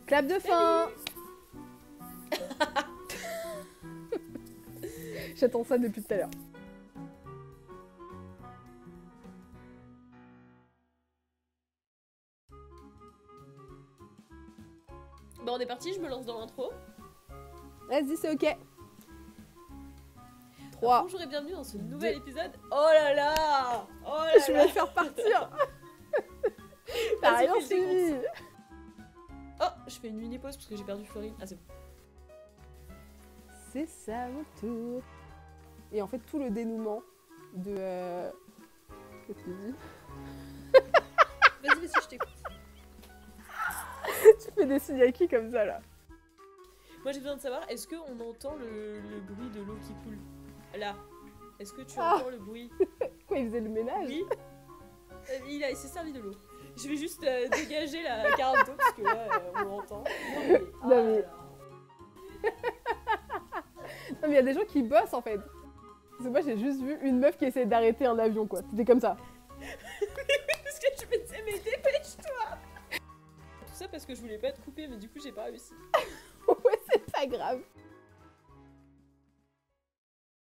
Clap de fin. J'attends ça depuis tout à l'heure. Bon, on est parti, je me lance dans l'intro. Vas-y, c'est ok. 3. Bonjour et bienvenue dans ce nouvel épisode. Oh là là. Oh là Je vais là. le faire partir. T'as Vas-y, rien fais le suivi. décompte. Oh, je fais une mini pause parce que j'ai perdu Florine. Ah, c'est bon. C'est ça mon tour. Et en fait, tout le dénouement de... Qu'est-ce que tu dis? Vas-y, je t'écoute. Tu fais des signes à qui comme ça, là? Moi, j'ai besoin de savoir, est-ce qu'on entend le bruit de l'eau qui coule? Là. Est-ce que tu Ah. entends le bruit? Quoi, il faisait le ménage? Oui. Il s'est servi de l'eau. Je vais juste dégager la carafe d'eau parce que là, on l'entend. Non, mais- là. Non, mais il y a des gens qui bossent, en fait. Parce que moi, j'ai juste vu une meuf qui essayait d'arrêter un avion, quoi. C'était comme ça. Parce que je me disais, mais dépêche-toi. Tout ça parce que je voulais pas être coupée, mais du coup, j'ai pas réussi. Ouais, c'est pas grave.